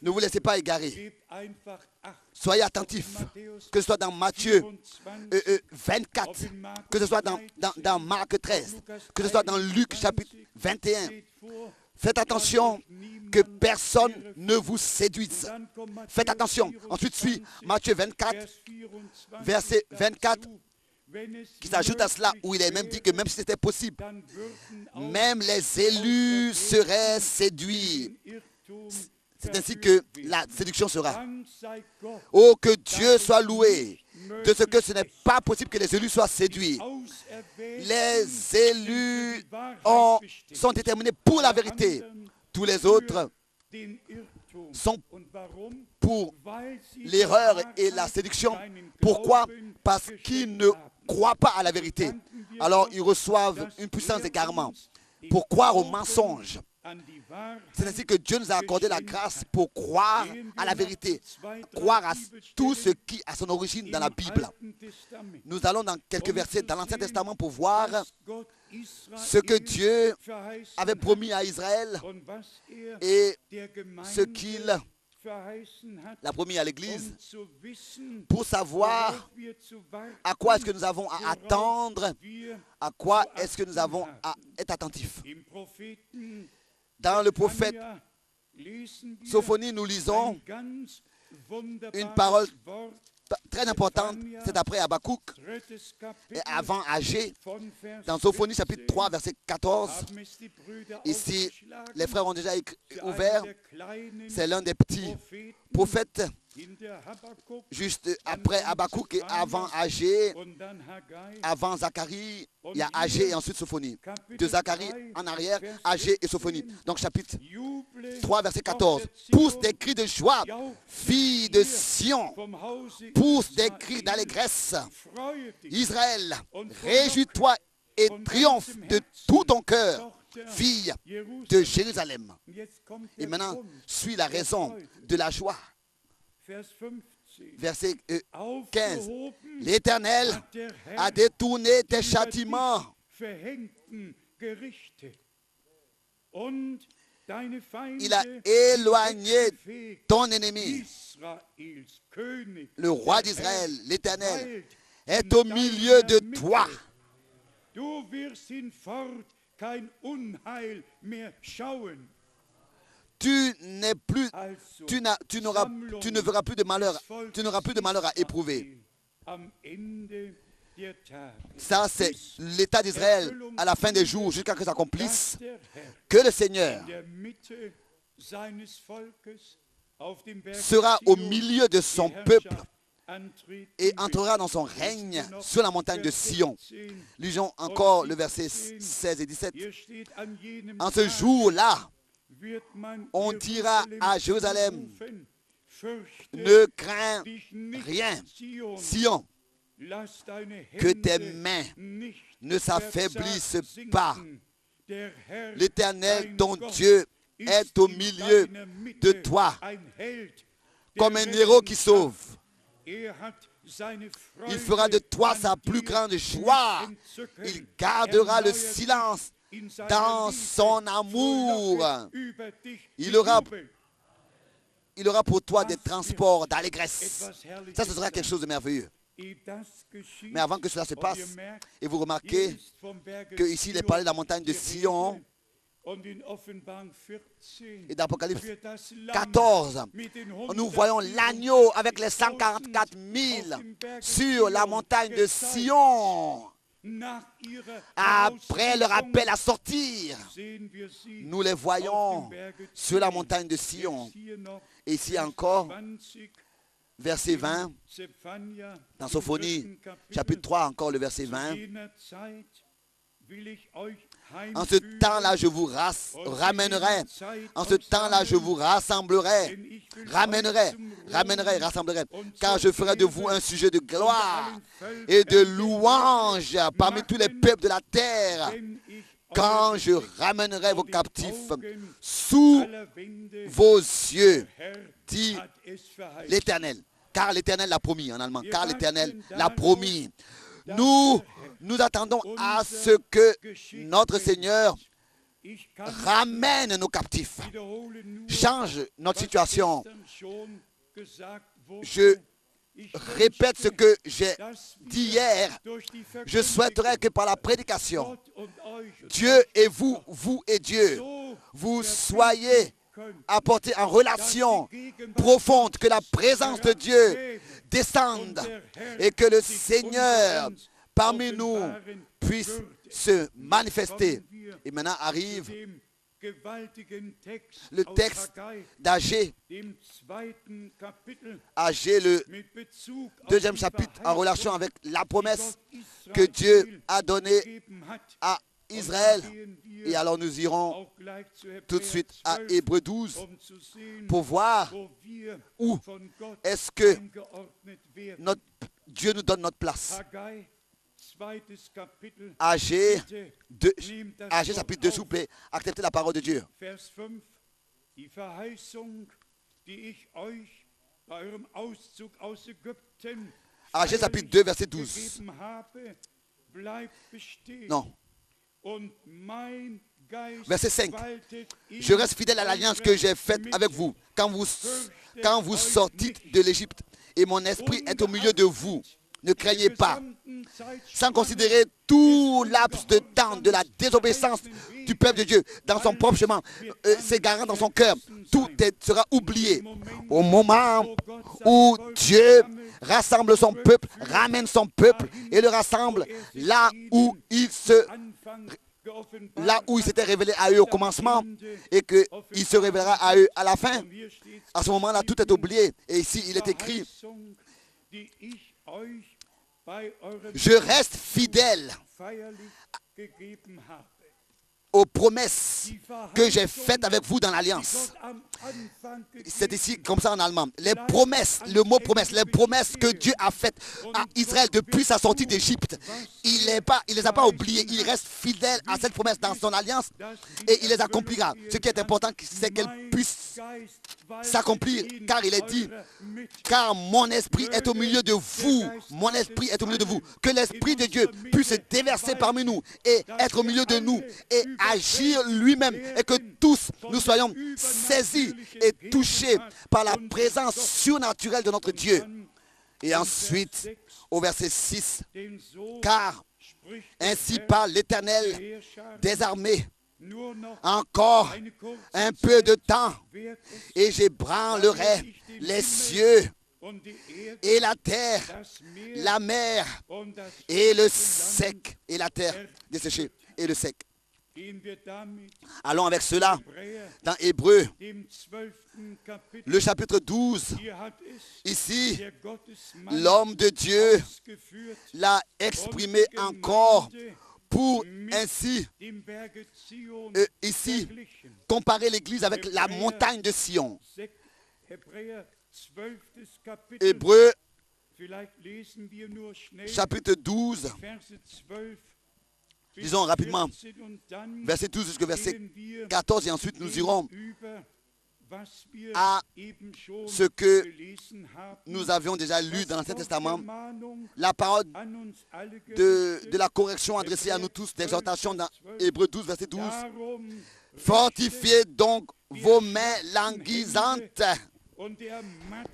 Ne vous laissez pas égarer. Gebt einfach Acht. Soyez attentifs. Que ce soit dans Matthieu 24, que ce soit dans Marc 13, que ce soit dans Luc chapitre 21. Faites attention que personne ne vous séduise. Faites attention. Ensuite suit Matthieu 24, verset 24, qui s'ajoute à cela, où il est même dit que même si c'était possible, même les élus seraient séduits. C'est ainsi que la séduction sera. Oh, que Dieu soit loué de ce que ce n'est pas possible que les élus soient séduits. Les élus sont déterminés pour la vérité. Tous les autres sont pour l'erreur et la séduction. Pourquoi? Parce qu'ils ne croient pas à la vérité. Alors ils reçoivent une puissance d'égarement pour croire au mensonge. C'est ainsi que Dieu nous a accordé la grâce pour croire à la vérité, croire à tout ce qui a son origine dans la Bible. Nous allons dans quelques versets dans l'Ancien Testament pour voir ce que Dieu avait promis à Israël et ce qu'il a promis à l'Église, pour savoir à quoi est-ce que nous avons à attendre, à quoi est-ce que nous avons à être attentifs. Dans le prophète Sophonie, nous lisons une parole très importante. C'est après Habakkuk et avant Agé. Dans Sophonie chapitre 3, verset 14. Ici, les frères ont déjà ouvert. C'est l'un des petits prophètes juste après Habakkuk et avant Agé, avant Zacharie, il y a Agé et ensuite Sophonie. De Zacharie en arrière, Agé et Sophonie. Donc chapitre 3, verset 14. Pousse des cris de joie, fille de Sion. Pousse des cris d'allégresse. Israël, réjouis-toi et triomphe de tout ton cœur, fille de Jérusalem. Et maintenant, suit la raison de la joie. Verset 15. L'Éternel a détourné tes châtiments. Il a éloigné ton ennemi. Le roi d'Israël, l'Éternel, est au milieu de toi. Tu ne verras plus de malheur, tu n'auras plus de malheur à éprouver. Ça, c'est l'état d'Israël à la fin des jours, jusqu'à ce que s'accomplisse, que le Seigneur sera au milieu de son peuple et entrera dans son règne sur la montagne de Sion. Lisons encore le verset 16 et 17. En ce jour-là, on dira à Jérusalem, ne crains rien, Sion, que tes mains ne s'affaiblissent pas. L'Éternel, ton Dieu, est au milieu de toi, comme un héros qui sauve. Il fera de toi sa plus grande joie. Il gardera le silence dans son amour. Il aura pour toi des transports d'allégresse. Ça, ce sera quelque chose de merveilleux. Mais avant que cela se passe, et vous remarquez qu'ici, il est parlé de la montagne de Sion. Et dans Apocalypse 14, nous voyons l'agneau avec les 144 000 sur la montagne de Sion. Après leur appel à sortir, nous les voyons sur la montagne de Sion. Et ici encore, verset 20, dans Sophonie, chapitre 3, encore le verset 20. En ce temps-là, je vous ramènerai. En ce temps-là, je vous rassemblerai. Rassemblerai. Car je ferai de vous un sujet de gloire et de louange parmi tous les peuples de la terre. Quand je ramènerai vos captifs sous vos yeux, dit l'Éternel. Car l'Éternel l'a promis en allemand. Car l'Éternel l'a promis. Nous attendons à ce que notre Seigneur ramène nos captifs, change notre situation. Je répète ce que j'ai dit hier. Je souhaiterais que par la prédication, Dieu et vous, vous et Dieu, vous soyez apportés en relation profonde, que la présence de Dieu descende et que le Seigneur parmi nous puisse se manifester. Et maintenant arrive le texte d'Agé, le deuxième chapitre en relation avec la promesse que Dieu a donnée à Israël. Et alors nous irons tout de suite à Hébreux 12 pour voir où est-ce que Dieu nous donne notre place. Agé chapitre 2, s'il vous plaît, acceptez la parole de Dieu. Agé chapitre 2, verset 12. Non. Verset 5. Je reste fidèle à l'alliance que j'ai faite avec vous quand vous sortîtes de l'Égypte, et mon esprit est au milieu de vous. Ne craignez pas. Sans considérer tout laps de temps de la désobéissance du peuple de Dieu dans son propre chemin, s'égarant dans son cœur, tout sera oublié. Au moment où Dieu rassemble son peuple, ramène son peuple et le rassemble là où il s'était révélé à eux au commencement et qu'il se révélera à eux à la fin. À ce moment-là, tout est oublié. Et ici, il est écrit: je reste fidèle aux promesses que j'ai faites avec vous dans l'alliance. C'est ici comme ça en allemand. Les promesses, le mot promesse, les promesses que Dieu a faites à Israël depuis sa sortie d'Égypte. Il ne les a pas oubliées. Il reste fidèle à cette promesse dans son alliance et il les accomplira. Ce qui est important, c'est qu'elle puisse s'accomplir, car il est dit: car mon esprit est au milieu de vous. Mon esprit est au milieu de vous. Que l'esprit de Dieu puisse se déverser parmi nous et être au milieu de nous et agir lui-même, et que tous nous soyons saisis et touchés par la présence surnaturelle de notre Dieu. Et ensuite, au verset 6, car ainsi parle l'Éternel des armées: encore un peu de temps et j'ébranlerai les cieux et la terre, la mer et le sec, et la terre desséchée et le sec. Allons avec cela dans Hébreux, le chapitre 12. Ici, l'homme de Dieu l'a exprimé encore pour ainsi, ici, comparer l'Église avec la montagne de Sion. Hébreux, chapitre 12, lisons rapidement, verset 12 jusqu'au verset 14, et ensuite nous irons à ce que nous avions déjà lu dans l'Ancien Testament, la parole de la correction adressée à nous tous, d'exhortation dans Hébreux 12, verset 12. Fortifiez donc vos mains languissantes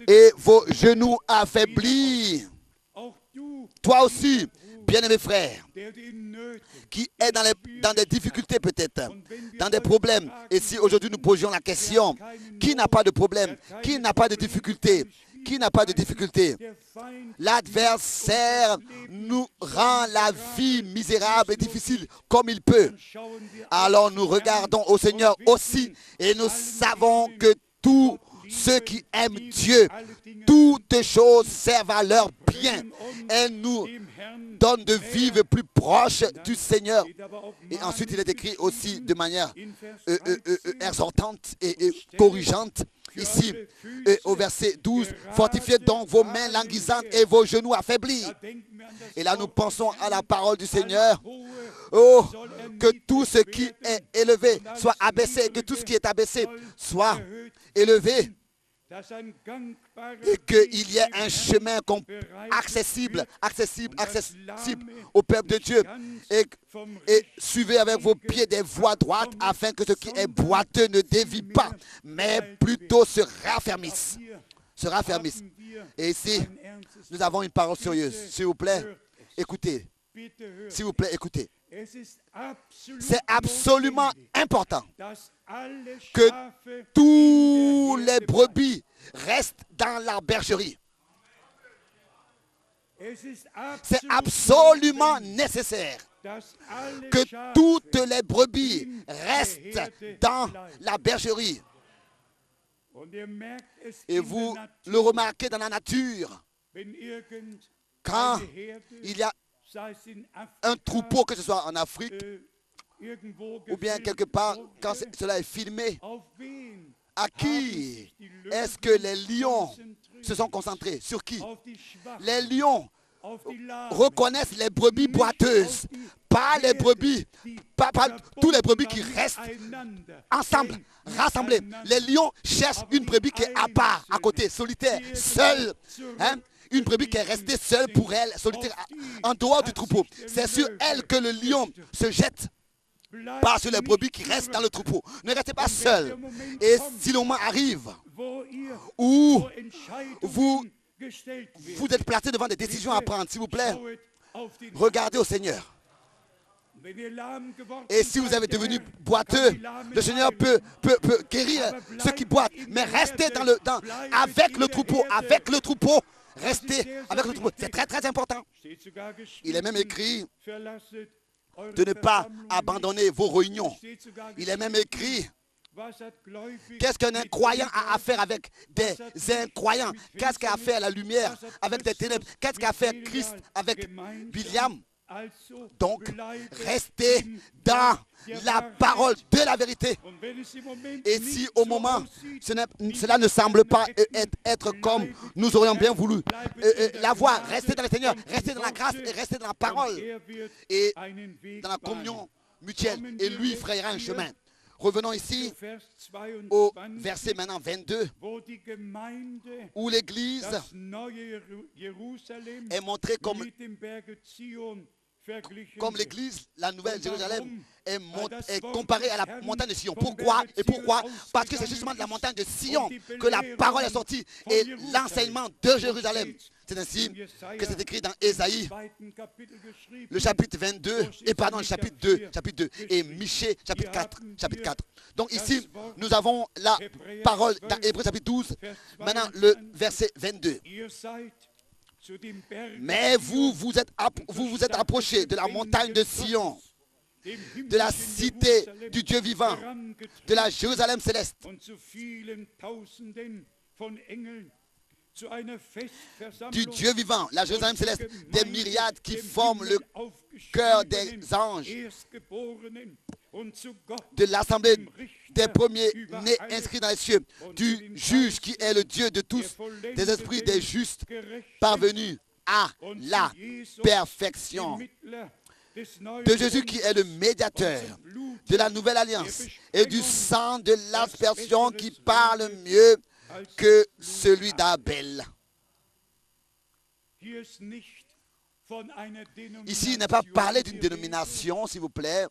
et vos genoux affaiblis. Toi aussi, bien-aimé frère, qui est dans des difficultés peut-être, dans des problèmes. Et si aujourd'hui nous posions la question: qui n'a pas de problème? Qui n'a pas de difficulté? Qui n'a pas de difficulté? L'adversaire nous rend la vie misérable et difficile comme il peut. Alors nous regardons au Seigneur aussi et nous savons que tous ceux qui aiment Dieu, toutes choses servent à leur bien. Elle nous donne de vivre plus proche du Seigneur. Et ensuite, il est écrit aussi de manière exhortante et corrigeante. Ici, au verset 12, fortifiez donc vos mains languissantes et vos genoux affaiblis. Et là, nous pensons à la parole du Seigneur. Oh, que tout ce qui est élevé soit abaissé, que tout ce qui est abaissé soit élevé. et qu'il y ait un chemin accessible au peuple de Dieu. Et suivez avec vos pieds des voies droites afin que ce qui est boiteux ne dévie pas, mais plutôt se raffermisse. Et ici, nous avons une parole sérieuse. S'il vous plaît, écoutez. S'il vous plaît, écoutez. C'est absolument important que tous les brebis restent dans la bergerie. C'est absolument nécessaire que toutes les brebis restent dans la bergerie. Et vous le remarquez dans la nature, quand il y a un troupeau, que ce soit en Afrique ou bien quelque part, quand cela est filmé, à qui est-ce que les lions se sont concentrés? Sur qui? Les lions reconnaissent les brebis boiteuses, pas les brebis, pas tous les brebis qui restent ensemble, rassemblés. Les lions cherchent une brebis qui est à part, à côté, solitaire, seule. Une brebis qui est restée seule pour elle, solitaire, en dehors du troupeau. C'est sur elle que le lion se jette, pas sur les brebis qui restent dans le troupeau. Ne restez pas seul. Et si le moment arrive où vous êtes placé devant des décisions à prendre, s'il vous plaît, regardez au Seigneur. Et si vous avez devenu boiteux, le Seigneur peut guérir ceux qui boitent. Mais restez avec le troupeau. Restez avec le troupeau. C'est très très important. Il est même écrit de ne pas abandonner vos réunions. Il est même écrit, qu'est-ce qu'un incroyant a à faire avec des incroyants? Qu'est-ce qu'a fait la lumière avec des ténèbres? Qu'est-ce qu'a fait Christ avec Biliam? Donc, restez dans la parole de la vérité. Et si au moment, cela ne semble pas être comme nous aurions bien voulu la voir, restez dans le Seigneur, restez dans la grâce et restez dans la parole et dans la communion mutuelle. Et lui frayera un chemin. Revenons ici au verset maintenant 22, où l'Église est montrée comme l'Église, la Nouvelle Jérusalem, est comparée à la montagne de Sion. Pourquoi? Parce que c'est justement de la montagne de Sion que la parole est sortie et l'enseignement de Jérusalem. C'est ainsi que c'est écrit dans Ésaïe, le chapitre 22, le chapitre 2, et Michée, chapitre 4. Donc ici, nous avons la parole dans Hébreux, chapitre 12, maintenant le verset 22. Mais vous vous êtes approchés de la montagne de Sion, de la cité du Dieu vivant, de la Jérusalem céleste, du Dieu vivant, la Jérusalem céleste, des myriades qui forment le cœur des anges, de l'assemblée des premiers-nés inscrits dans les cieux, du juge qui est le Dieu de tous, des esprits des justes parvenus à la perfection, de Jésus qui est le médiateur de la nouvelle alliance et du sang de l'aspersion qui parle mieux que celui d'Abel. Ici, il n'est pas parlé d'une dénomination, s'il vous plaît.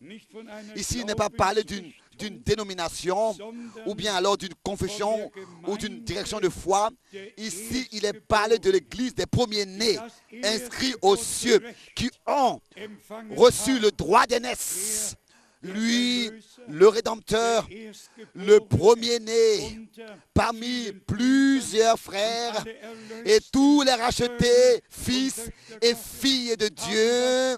Ici, il n'est pas parlé d'une dénomination ou bien alors d'une confession ou d'une direction de foi. Ici, il est parlé de l'Église des premiers-nés inscrits aux cieux qui ont reçu le droit d'aînesse. Lui, le Rédempteur, le premier-né parmi plusieurs frères et tous les rachetés, fils et filles de Dieu,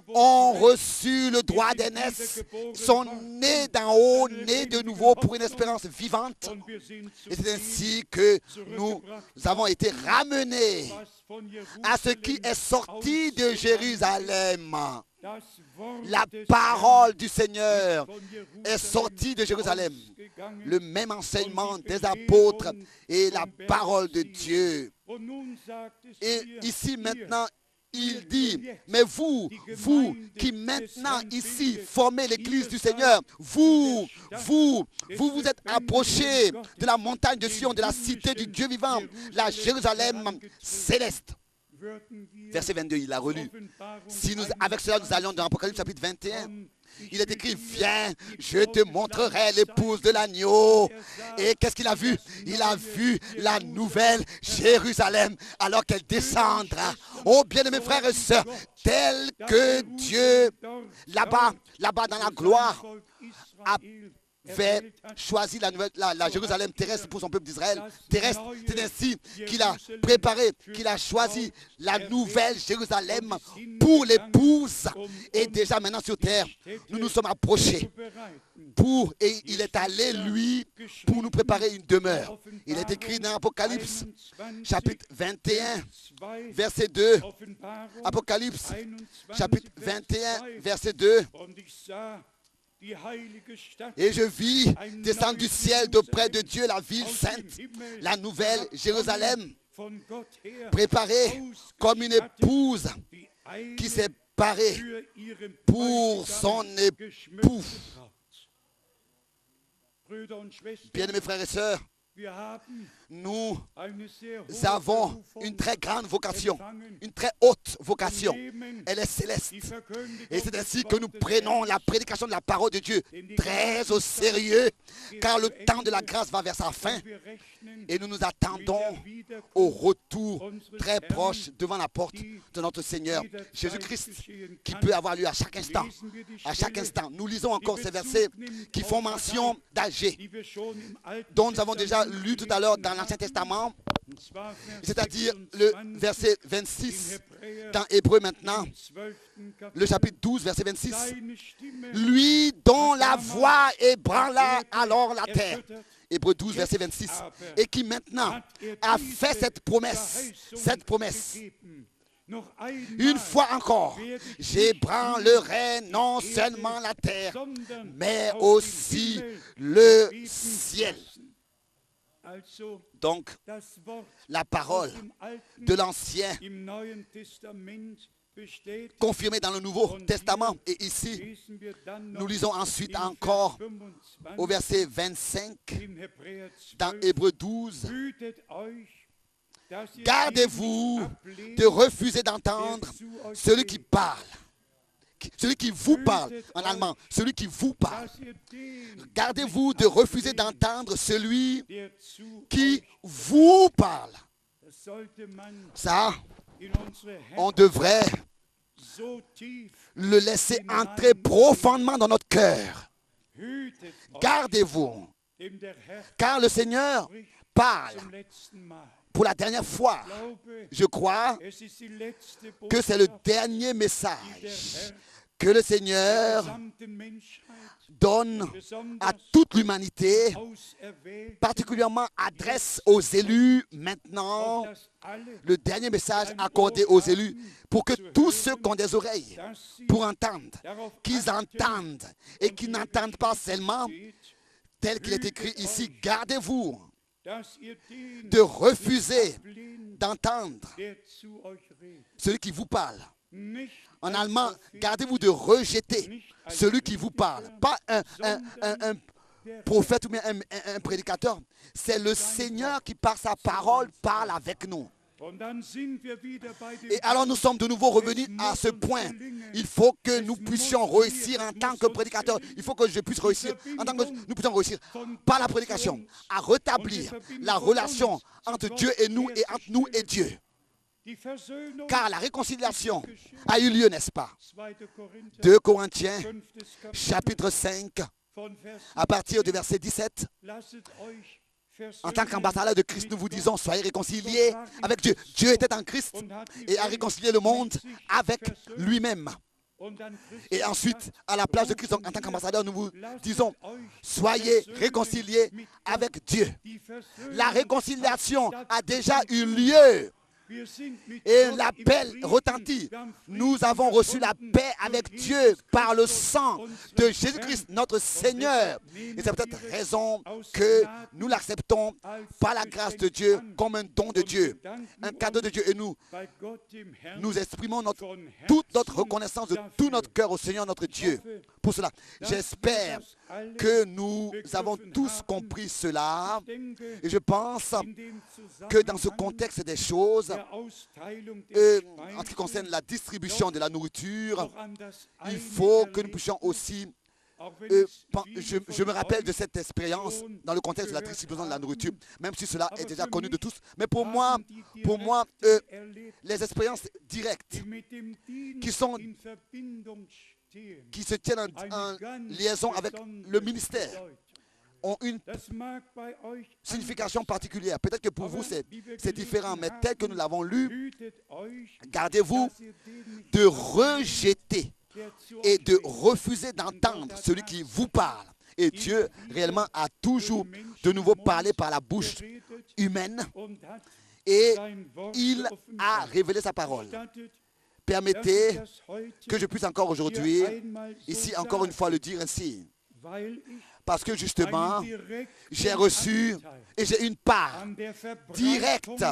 ont reçu le droit d'aînesse, sont nés d'en haut, nés de nouveau pour une espérance vivante. Et c'est ainsi que nous avons été ramenés à ce qui est sorti de Jérusalem. La parole du Seigneur est sortie de Jérusalem. Le même enseignement des apôtres et la parole de Dieu. Et ici maintenant, il dit, mais vous qui maintenant ici formez l'église du Seigneur, vous vous êtes approchés de la montagne de Sion, de la cité du Dieu vivant, la Jérusalem céleste. Verset 22, il l'a relu. Si avec cela nous allions dans l'Apocalypse chapitre 21, il est écrit, viens, je te montrerai l'épouse de l'agneau. Et qu'est-ce qu'il a vu? Il a vu la nouvelle Jérusalem alors qu'elle descendra. Oh bien-aimés frères et sœurs, tel que Dieu, là-bas dans la gloire, avait choisi la Jérusalem terrestre pour son peuple d'Israël. Terrestre, c'est ainsi qu'il a préparé, qu'il a choisi la nouvelle Jérusalem pour l'épouse. Et déjà maintenant sur terre, nous nous sommes approchés et il est allé, lui, pour nous préparer une demeure. Il est écrit dans Apocalypse, chapitre 21, verset 2. Apocalypse, chapitre 21, verset 2. Et je vis descendre du ciel d'auprès de Dieu la ville sainte, la nouvelle Jérusalem, préparée comme une épouse qui s'est parée pour son époux. Bien-aimés frères et sœurs, nous avons une très grande vocation, une très haute vocation. Elle est céleste. Et c'est ainsi que nous prenons la prédication de la parole de Dieu très au sérieux, car le temps de la grâce va vers sa fin. Et nous nous attendons au retour très proche devant la porte de notre Seigneur Jésus-Christ, qui peut avoir lieu à chaque instant. À chaque instant. Nous lisons encore ces versets qui font mention d'âgé, dont nous avons déjà lu tout à l'heure dans l'Ancien Testament, c'est-à-dire le verset 26 dans Hébreux maintenant, le chapitre 12, verset 26. Lui dont la voix ébranla alors la terre. Hébreux 12, verset 26. Et qui maintenant a fait cette promesse. Une fois encore, j'ébranlerai non seulement la terre, mais aussi le ciel. Donc, la parole de l'Ancien, confirmée dans le Nouveau Testament, et ici, nous lisons ensuite encore au verset 25, dans Hébreux 12, gardez-vous de refuser d'entendre celui qui parle. Celui qui vous parle, en allemand, celui qui vous parle. Gardez-vous de refuser d'entendre celui qui vous parle. Ça, on devrait le laisser entrer profondément dans notre cœur. Gardez-vous, car le Seigneur parle pour la dernière fois. Je crois que c'est le dernier message que le Seigneur donne à toute l'humanité, particulièrement adresse aux élus maintenant, le dernier message accordé aux élus, pour que tous ceux qui ont des oreilles pour entendre, qu'ils entendent et qu'ils n'entendent pas seulement, tel qu'il est écrit ici, gardez-vous de refuser d'entendre celui qui vous parle. En allemand, gardez-vous de rejeter celui qui vous parle. Pas un prophète ou bien un prédicateur. C'est le Seigneur qui, par sa parole, parle avec nous. Et alors nous sommes de nouveau revenus à ce point. Il faut que nous puissions réussir en tant que prédicateurs. Il faut que je puisse réussir, en tant que nous puissions réussir par la prédication à rétablir la relation entre Dieu et nous et entre nous et Dieu. Car la réconciliation a eu lieu, n'est-ce pas? 2 Corinthiens, chapitre 5, à partir du verset 17. En tant qu'ambassadeur de Christ, nous vous disons, soyez réconciliés avec Dieu. Dieu était en Christ et a réconcilié le monde avec lui-même. Et ensuite, à la place de Christ, en tant qu'ambassadeur, nous vous disons, soyez réconciliés avec Dieu. La réconciliation a déjà eu lieu. Et l'appel retentit. Nous avons reçu la paix avec Dieu par le sang de Jésus-Christ, notre Seigneur. Et c'est peut-être raison que nous l'acceptons par la grâce de Dieu comme un don de Dieu, un cadeau de Dieu. Et nous exprimons toute notre reconnaissance de tout notre cœur au Seigneur notre Dieu. Pour cela, j'espère que nous avons tous compris cela. Et je pense que dans ce contexte des choses, en ce qui concerne la distribution de la nourriture, il faut que nous puissions aussi, je me rappelle de cette expérience dans le contexte de la distribution de la nourriture, même si cela est déjà connu de tous. Mais pour moi, les expériences directes qui se tiennent en liaison avec le ministère ont une signification particulière. Peut-être que pour vous, c'est différent, mais tel que nous l'avons lu, gardez-vous de rejeter et de refuser d'entendre celui qui vous parle. Et Dieu, réellement, a toujours de nouveau parlé par la bouche humaine et il a révélé sa parole. Permettez que je puisse encore aujourd'hui, ici encore une fois le dire ainsi. Parce que justement, j'ai reçu et j'ai une part directe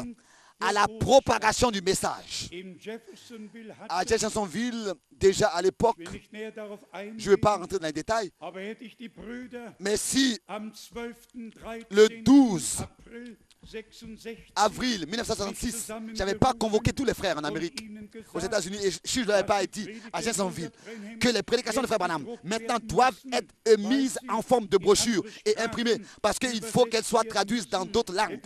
à la propagation du message. À Jeffersonville, déjà à l'époque, je ne vais pas rentrer dans les détails, mais si le 12 avril 1966, je n'avais pas convoqué tous les frères en Amérique, aux États-Unis, et si je ne l'avais pas dit à Jeffersonville que les prédications de frère Branham maintenant doivent être mises en forme de brochure et imprimées parce qu'il faut qu'elles soient traduites dans d'autres langues.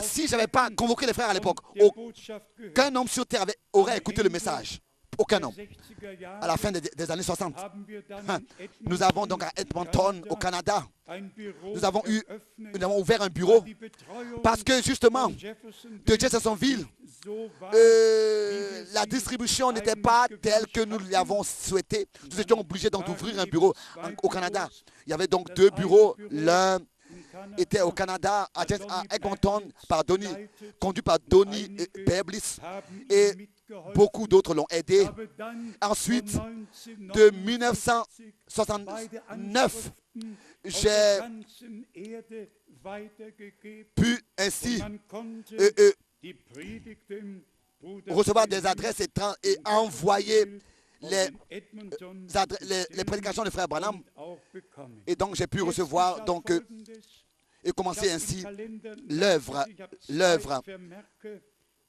Si je n'avais pas convoqué les frères à l'époque, aucun homme sur terre aurait écouté le message. Aucun homme. À la fin des années 60. Nous avons donc à Edmonton, au Canada, nous avons ouvert un bureau parce que justement, de Jeffersonville, la distribution n'était pas telle que nous l'avons souhaité. Nous étions obligés donc d'ouvrir un bureau au Canada. Il y avait donc deux bureaux. L'un était au Canada, à Edmonton, conduit par Donny Berblis, et beaucoup d'autres l'ont aidé. Ensuite, de 1969, j'ai pu ainsi recevoir des adresses et envoyer les prédications de frère Branham. Et donc, j'ai pu recevoir et commencer ainsi l'œuvre.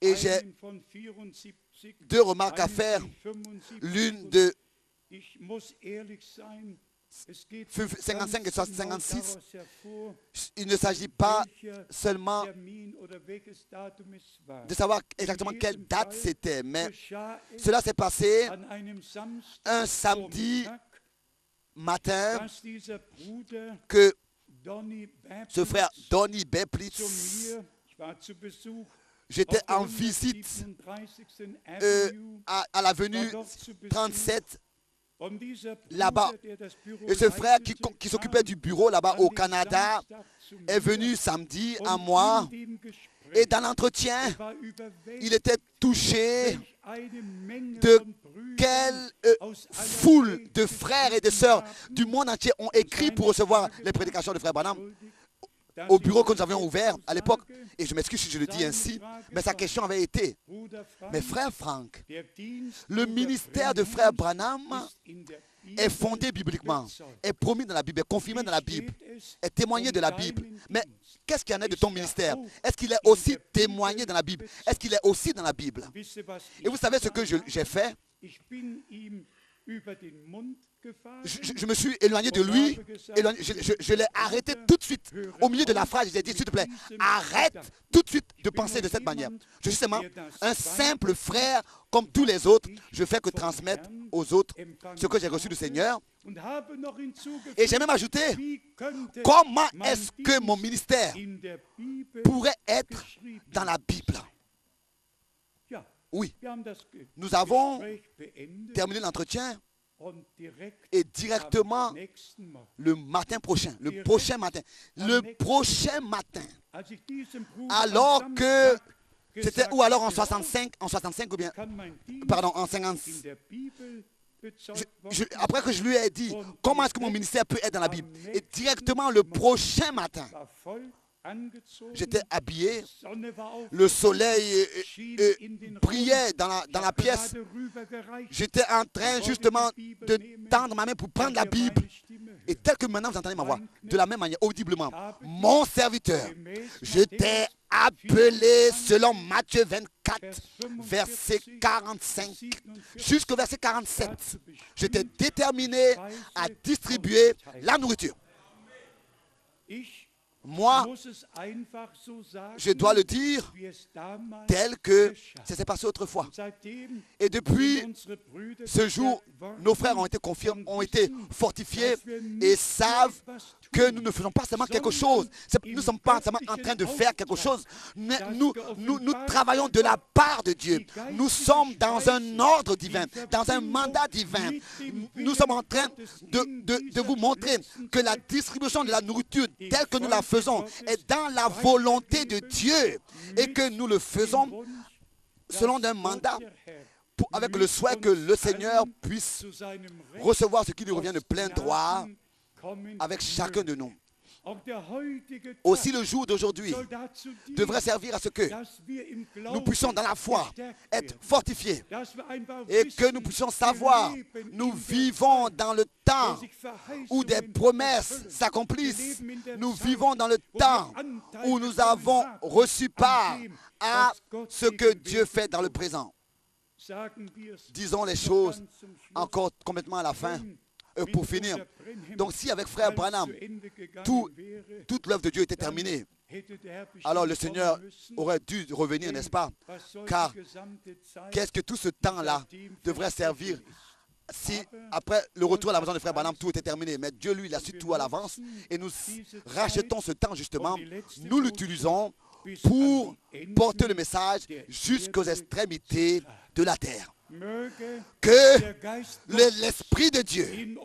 Et j'ai deux remarques à faire. L'une de 55 et 56, il ne s'agit pas seulement de savoir exactement quelle date c'était, mais cela s'est passé un samedi matin que ce frère Donny Beblitz, j'étais en visite à l'avenue 37 là-bas. Et ce frère qui s'occupait du bureau là-bas au Canada est venu samedi à moi. Et dans l'entretien, il était touché de quelle foule de frères et de sœurs du monde entier ont écrit pour recevoir les prédications de frère Branham au bureau que nous avions ouvert à l'époque. Et je m'excuse si je le dis ainsi, mais sa question avait été: mais frère Frank, le ministère de frère Branham est fondé bibliquement, est promis dans la Bible, est confirmé dans la Bible, est témoigné de la Bible. Mais qu'est-ce qu'il y en a de ton ministère? Est-ce qu'il est aussi témoigné dans la Bible? Est-ce qu'il est aussi dans la Bible? Et vous savez ce que j'ai fait? Je me suis éloigné de lui, je l'ai arrêté tout de suite. Au milieu de la phrase, j'ai dit: s'il te plaît, arrête tout de suite de penser de cette manière. Je suis seulement un simple frère comme tous les autres. Je fais que transmettre aux autres ce que j'ai reçu du Seigneur. Et j'ai même ajouté: comment est-ce que mon ministère pourrait être dans la Bible? Oui, nous avons terminé l'entretien. Et directement le matin prochain, le prochain matin, alors que C'était ou alors en 65 ou bien, pardon, en 50. Après que je lui ai dit, comment est-ce que mon ministère peut être dans la Bible? Et directement le prochain matin, j'étais habillé, le soleil brillait dans la pièce. J'étais en train justement de tendre ma main pour prendre la Bible. Et tel que maintenant vous entendez ma voix, de la même manière, audiblement, mon serviteur, je t'ai appelé selon Matthieu 24, verset 45, jusqu'au verset 47. Je t'ai déterminé à distribuer la nourriture. Moi, je dois le dire tel que ça s'est passé autrefois. Et depuis ce jour, nos frères ont été confirmés, ont été fortifiés et savent que nous ne faisons pas seulement quelque chose. Nous ne sommes pas seulement en train de faire quelque chose. Mais nous travaillons de la part de Dieu. Nous sommes dans un ordre divin, dans un mandat divin. Nous sommes en train de vous montrer que la distribution de la nourriture telle que nous la faisons est dans la volonté de Dieu et que nous le faisons selon un mandat avec le souhait que le Seigneur puisse recevoir ce qui lui revient de plein droit avec chacun de nous. Aussi le jour d'aujourd'hui devrait servir à ce que nous puissions dans la foi être fortifiés et que nous puissions savoir, nous vivons dans le temps où des promesses s'accomplissent. Nous vivons dans le temps où nous avons reçu part à ce que Dieu fait dans le présent. Disons les choses encore complètement à la fin. Pour finir, donc si avec frère Branham, toute l'œuvre de Dieu était terminée, alors le Seigneur aurait dû revenir, n'est-ce pas? Car qu'est-ce que tout ce temps-là devrait servir si après le retour à la maison de frère Branham, tout était terminé? Mais Dieu, lui, il a su tout à l'avance et nous rachetons ce temps justement, nous l'utilisons pour porter le message jusqu'aux extrémités de la terre. Que l'Esprit de Dieu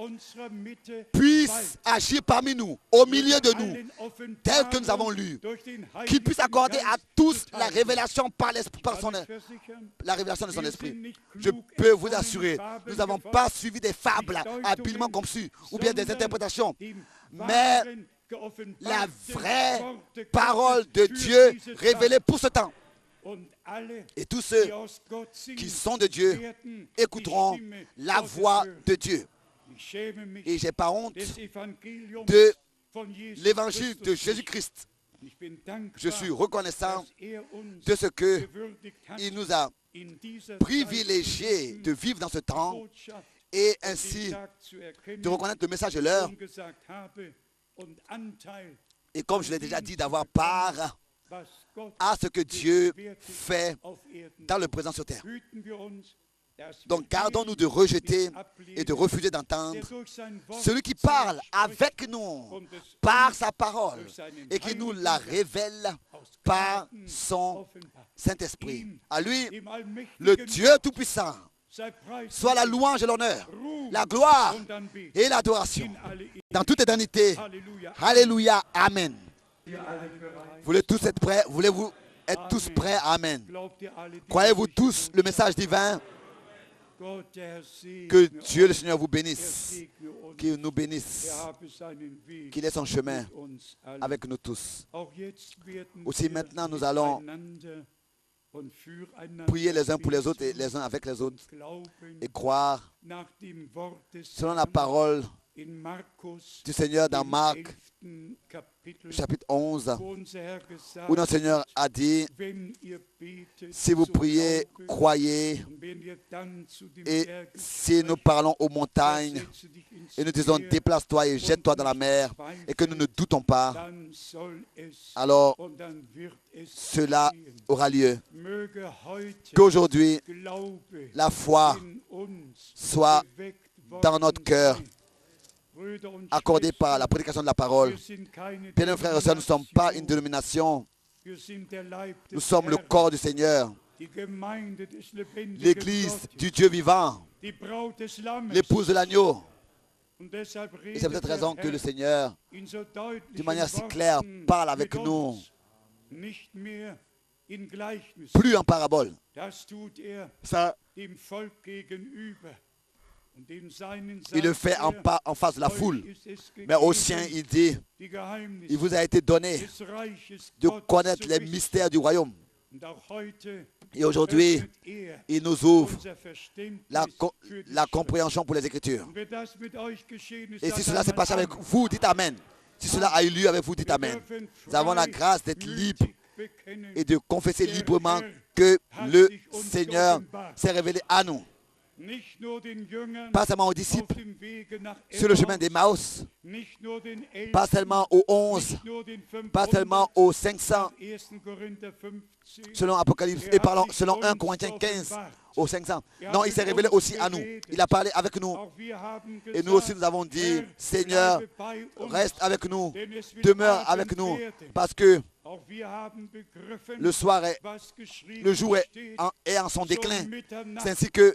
puisse agir parmi nous, au milieu de nous, tel que nous avons lu, qu'il puisse accorder à tous la révélation la révélation de son Esprit. Je peux vous assurer, nous n'avons pas suivi des fables habilement conçues ou bien des interprétations, mais la vraie parole de Dieu révélée pour ce temps. Et tous ceux qui sont de Dieu écouteront la voix de Dieu. Et je n'ai pas honte de l'évangile de Jésus-Christ. Je suis reconnaissant de ce qu'il nous a privilégiés de vivre dans ce temps et ainsi de reconnaître le message de l'heure. Et comme je l'ai déjà dit, d'avoir part à ce que Dieu fait dans le présent sur terre. Donc gardons-nous de rejeter et de refuser d'entendre celui qui parle avec nous par sa parole et qui nous la révèle par son Saint-Esprit. À lui, le Dieu Tout-Puissant, soit la louange et l'honneur, la gloire et l'adoration dans toute éternité. Alléluia. Amen. Voulez tous être prêts? Voulez-vous être tous prêts? Amen. Croyez-vous tous le message divin? Que Dieu le Seigneur vous bénisse, qu'il nous bénisse, qu'il ait son chemin avec nous tous. Aussi maintenant nous allons prier les uns pour les autres et les uns avec les autres et croire selon la parole du Seigneur dans Marc chapitre 11 où notre Seigneur a dit: si vous priez, croyez, et si nous parlons aux montagnes et nous disons déplace-toi et jette-toi dans la mer et que nous ne doutons pas, alors cela aura lieu. Qu'aujourd'hui la foi soit dans notre cœur, accordée par la prédication de la parole. Bien, frères et sœurs, nous ne sommes pas une dénomination, nous sommes le corps du Seigneur, l'église du Dieu vivant, l'épouse de l'agneau. Et c'est pour cette raison que le Seigneur, d'une manière si claire, parle avec nous. in Gleichnissen. plus en parabole. Das tut Ça, dem Volk gegenüber. Und dem Seinen il le sagt fait en face de la euch foule. ist es Mais aux gegeben, siens, il dit, die Geheimnisse il vous a été donné des Reiches de Gottes connaître zu les wissen. mystères du royaume. Und auch heute Et aujourd'hui, öffnet il nous ouvre unser Verständnis la für die Schrift. compréhension pour les Écritures. Und wenn das mit euch geschehen ist, Et si sagt cela s'est einmal passé avec Amen. vous, dites Amen. Si cela a eu lieu avec vous, dites Wir Amen. dürfen Nous avons la grâce d'être libres freimütig bekennen, et de confesser librement que le Seigneur s'est révélé à nous. nicht nur den Jüngern Pas seulement aux auf disciples dem Wege nach sur le chemin Emmaus, d'Emmaüs, nicht nur den Elfen, pas seulement aux 11, nicht nur den pas 500, seulement aux 500, 1. Korinther 15, selon Apocalypse, et parlant, selon 1 Corinthiens 15, aux 500. Non, il s'est révélé aussi à nous. Il a parlé avec nous. auch wir haben Et nous aussi, gesagt, nous avons dit, Herr, Seigneur, bleibe bei uns, reste avec nous, denn es wird demeure Abend avec nous, werden. parce que Auch wir haben begriffen, le soir est, was geschrieben le jour steht, est en son zur déclin. Mitternacht C'est ainsi que,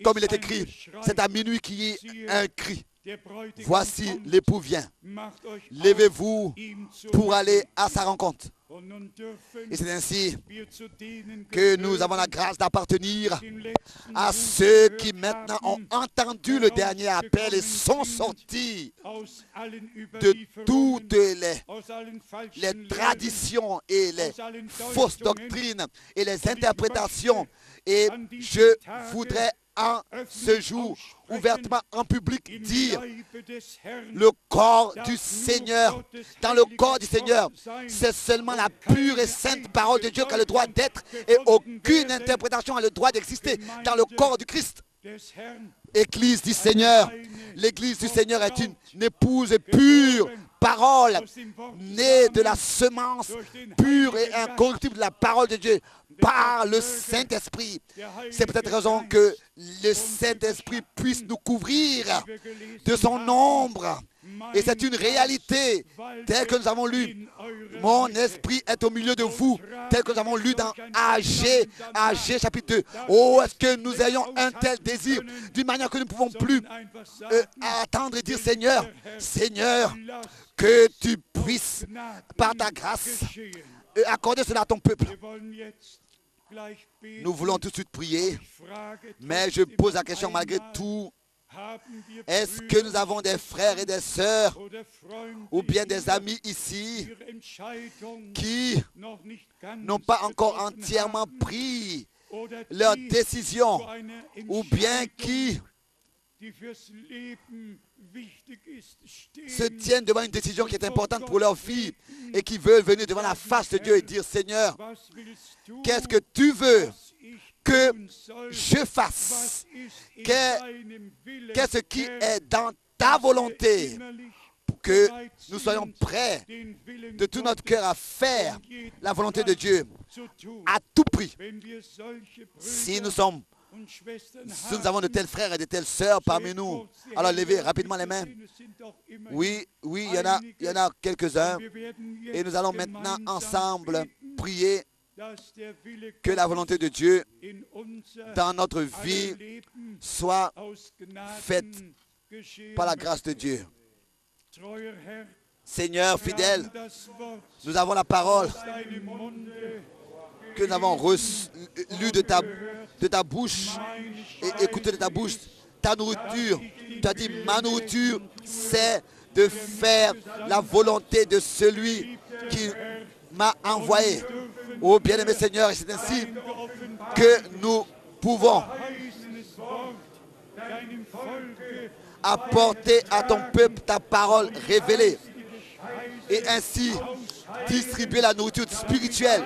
comme il est ist ein écrit, Geschrei. c'est à minuit qu'il y ait un cri. Der Bräutigam Voici, kommt, l'époux vient. macht euch Levez-vous auf, ihm zu pour aller folgen. à sa rencontre. Und nun dürfen Et c'est ainsi wir zu denen que gehören, nous avons la grâce d'appartenir die den letzten à Ruf ceux gehört qui maintenant ont haben, entendu le dernier appel et sont sortis aus allen de Überlieferungen, toutes aus allen falschen les Lehren, traditions et les aus allen fausses Deutungen. doctrines et les interprétations. Et je voudrais en ce jour, ouvertement en public, Im dire Leibe des Herrn, le corps du Seigneur. Dans le corps du Seigneur, c'est seulement la pure et sainte parole de Dieu qui a le droit d'être et aucune interprétation a le droit d'exister dans le corps du Christ. des Herrn, Église du Seigneur. L'église du Seigneur est une épouse pure, parole, aus dem Wort née de la semence pure et incorruptible de la parole de Dieu par le Saint-Esprit. C'est peut-être raison que le Saint-Esprit puisse nous couvrir de son ombre. Et c'est une réalité telle que nous avons lu. Mon esprit est au milieu de vous, tel que nous avons lu dans AG chapitre 2. Oh, est-ce que nous ayons un tel désir, d'une manière que nous ne pouvons plus attendre et dire, Seigneur, Seigneur, que tu puisses, par ta grâce, accorder cela à ton peuple. Nous voulons tout de suite prier, mais je pose la question malgré tout. Est-ce que nous avons des frères et des sœurs ou bien des amis ici qui n'ont pas encore entièrement pris leur décision ou bien qui se tiennent devant une décision qui est importante pour leur vie et qui veulent venir devant la face de Dieu et dire, Seigneur, qu'est-ce que tu veux que je fasse? Qu'est-ce qui est dans ta volonté pour que nous soyons prêts de tout notre cœur à faire la volonté de Dieu à tout prix? Si nous avons de tels frères et de telles sœurs parmi nous, alors levez rapidement les mains. Oui, il y en a quelques-uns. Et nous allons maintenant ensemble prier que la volonté de Dieu dans notre vie soit faite par la grâce de Dieu. Seigneur fidèle, nous avons la parole que nous avons lue de ta bouche et écoutée de ta bouche. Ta nourriture, tu as dit, ma nourriture, c'est de faire la volonté de celui qui m'a envoyé. Oh bien-aimé Seigneur, et c'est ainsi que nous pouvons apporter à ton peuple ta parole révélée et ainsi distribuer la nourriture spirituelle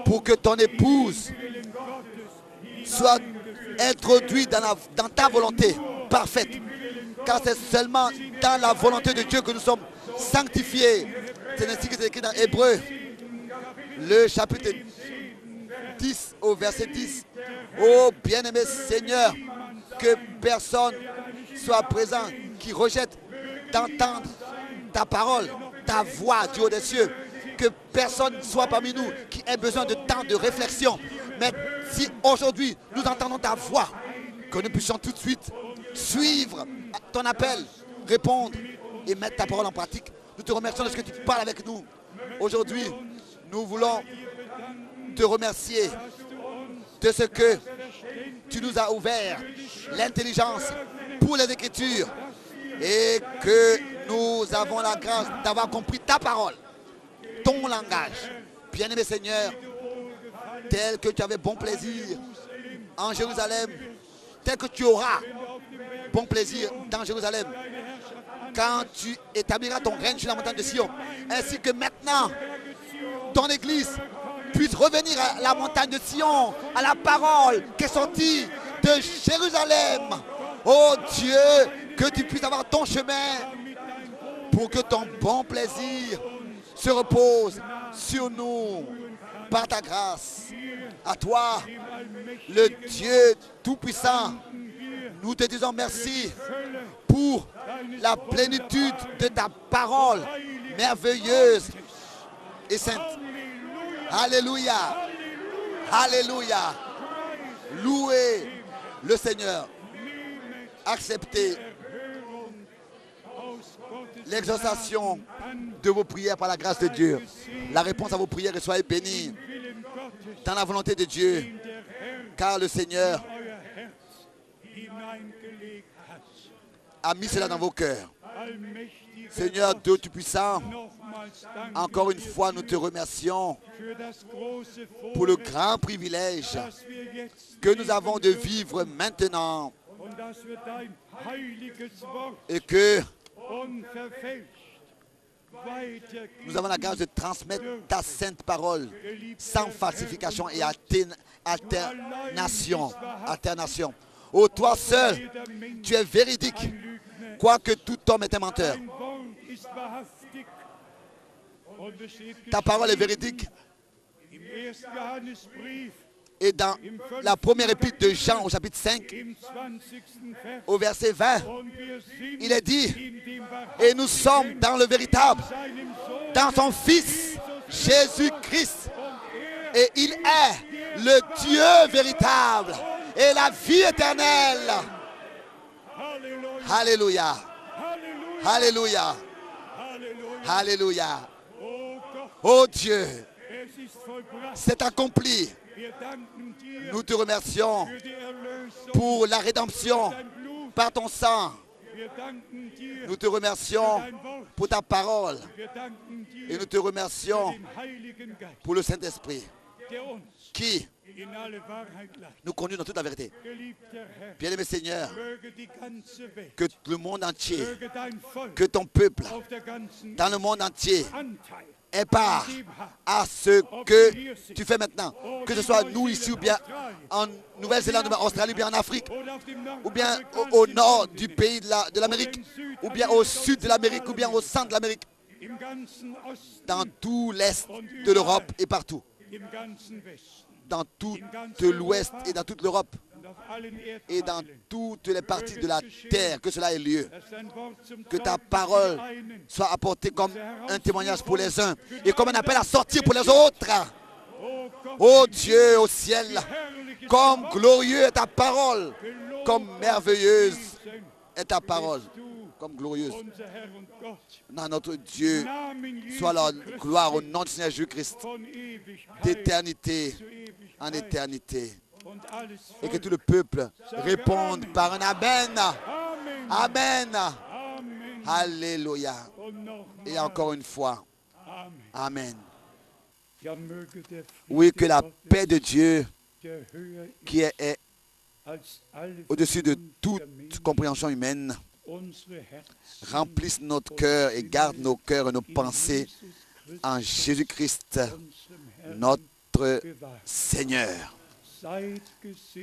pour que ton épouse soit introduite dans ta volonté parfaite. Car c'est seulement dans la volonté de Dieu que nous sommes sanctifiés. C'est ainsi que c'est écrit dans Hébreux, le chapitre 10 au verset 10. Oh bien-aimé Seigneur, que personne soit présent qui rejette d'entendre ta parole, ta voix du haut des cieux. Que personne soit parmi nous qui ait besoin de temps de réflexion. Mais si aujourd'hui nous entendons ta voix, que nous puissions tout de suite suivre ton appel, répondre et mettre ta parole en pratique. Nous te remercions de ce que tu parles avec nous. Aujourd'hui, nous voulons te remercier de ce que tu nous as ouvert l'intelligence pour les Écritures et que nous avons la grâce d'avoir compris ta parole, ton langage. Bien-aimé Seigneur, tel que tu avais bon plaisir en Jérusalem, tel que tu auras bon plaisir dans Jérusalem, quand tu établiras ton règne sur la montagne de Sion, ainsi que maintenant, ton Église puisse revenir à la montagne de Sion, à la parole qui est sortie de Jérusalem. Oh Dieu, que tu puisses avoir ton chemin pour que ton bon plaisir se repose sur nous par ta grâce. À toi, le Dieu Tout-Puissant, nous te disons merci pour la plénitude de ta parole merveilleuse et sainte. Alléluia. Alléluia. Louez le Seigneur. Acceptez l'exaucation de vos prières par la grâce de Dieu. La réponse à vos prières et soyez bénis dans la volonté de Dieu, car le Seigneur a mis cela dans vos cœurs. Seigneur Dieu Tout-Puissant, encore une fois, nous te remercions pour le grand privilège que nous avons de vivre maintenant et que nous avons la grâce de transmettre ta sainte parole sans falsification et alternation. Ô toi seul, tu es véridique, quoique tout homme est un menteur. Ta parole est véridique. Et dans la première épître de Jean au chapitre 5, au verset 20, il est dit, et nous sommes dans le véritable, dans son Fils, Jésus-Christ. Et il est le Dieu véritable et la vie éternelle. Alléluia. Alléluia. Alléluia. Oh Dieu, c'est accompli. Nous te remercions pour la rédemption par ton sang. Nous te remercions pour ta parole. Et nous te remercions pour le Saint-Esprit qui nous conduit dans toute la vérité. Bien-aimé Seigneur, que le monde entier, que ton peuple dans le monde entier ait part à ce que tu fais maintenant. Que ce soit nous ici ou bien en Nouvelle-Zélande, ou bien en Australie, ou bien en Afrique, ou bien au nord du pays de l'Amérique, ou bien au sud de l'Amérique, ou bien au centre de l'Amérique, dans tout l'est de l'Europe et partout, dans tout l'ouest et dans toute l'Europe, et dans toutes les parties de la terre, que cela ait lieu. Que ta parole soit apportée comme un témoignage pour les uns et comme un appel à sortir pour les autres. Ô Dieu au ciel, comme glorieux est ta parole, comme merveilleuse est ta parole, comme glorieuse. Dans notre Dieu, soit la gloire au nom du Seigneur Jésus-Christ, d'éternité en éternité. Et que tout le peuple réponde par un Amen. Amen. Alléluia. Et encore une fois, Amen. Oui, que la paix de Dieu, qui est au-dessus de toute compréhension humaine, remplisse notre cœur et garde nos cœurs et nos pensées en Jésus-Christ, notre Seigneur.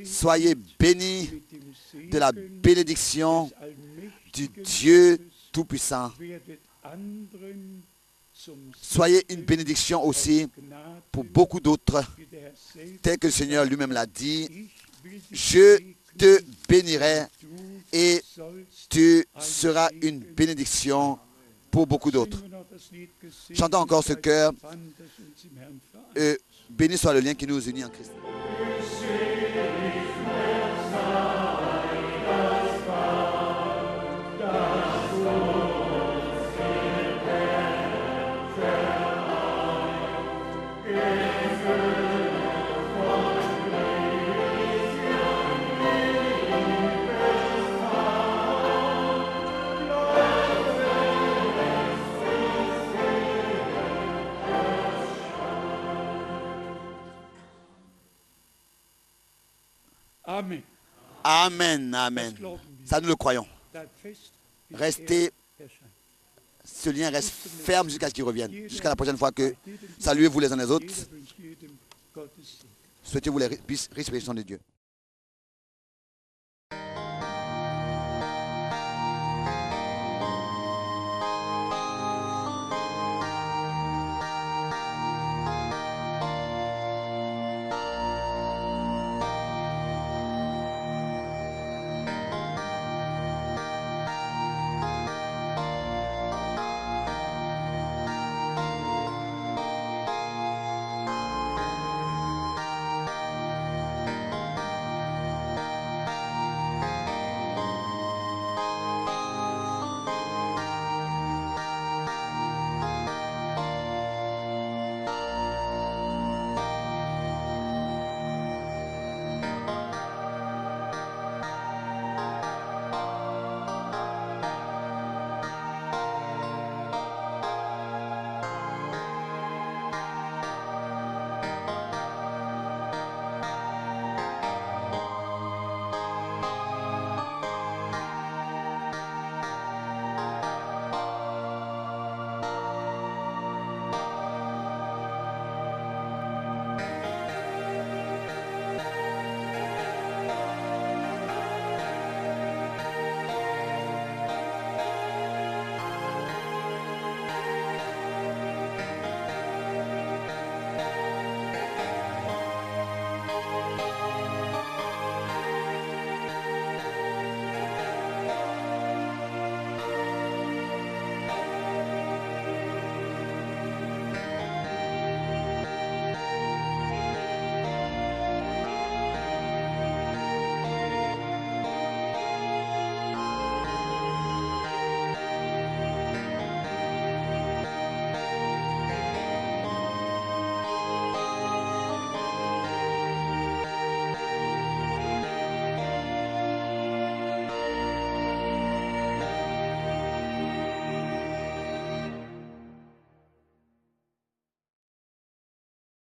Soyez bénis de la bénédiction du Dieu Tout-Puissant. Soyez une bénédiction aussi pour beaucoup d'autres, tel que le Seigneur lui-même l'a dit. Je te bénirai et tu seras une bénédiction pour beaucoup d'autres. Chantons encore ce chœur. Béni soit le lien qui nous unit en Christ. Is Amen. Amen, amen. Ça, nous le croyons. Bleibt fest, bis Restez, erscheint. ce lien reste ferme jusqu'à ce qu'il revienne. Jusqu'à la prochaine fois que saluez-vous les uns les autres. Jeder wünscht jedem Gottes Segen. Souhaitez-vous les riches bénédictions de Dieu.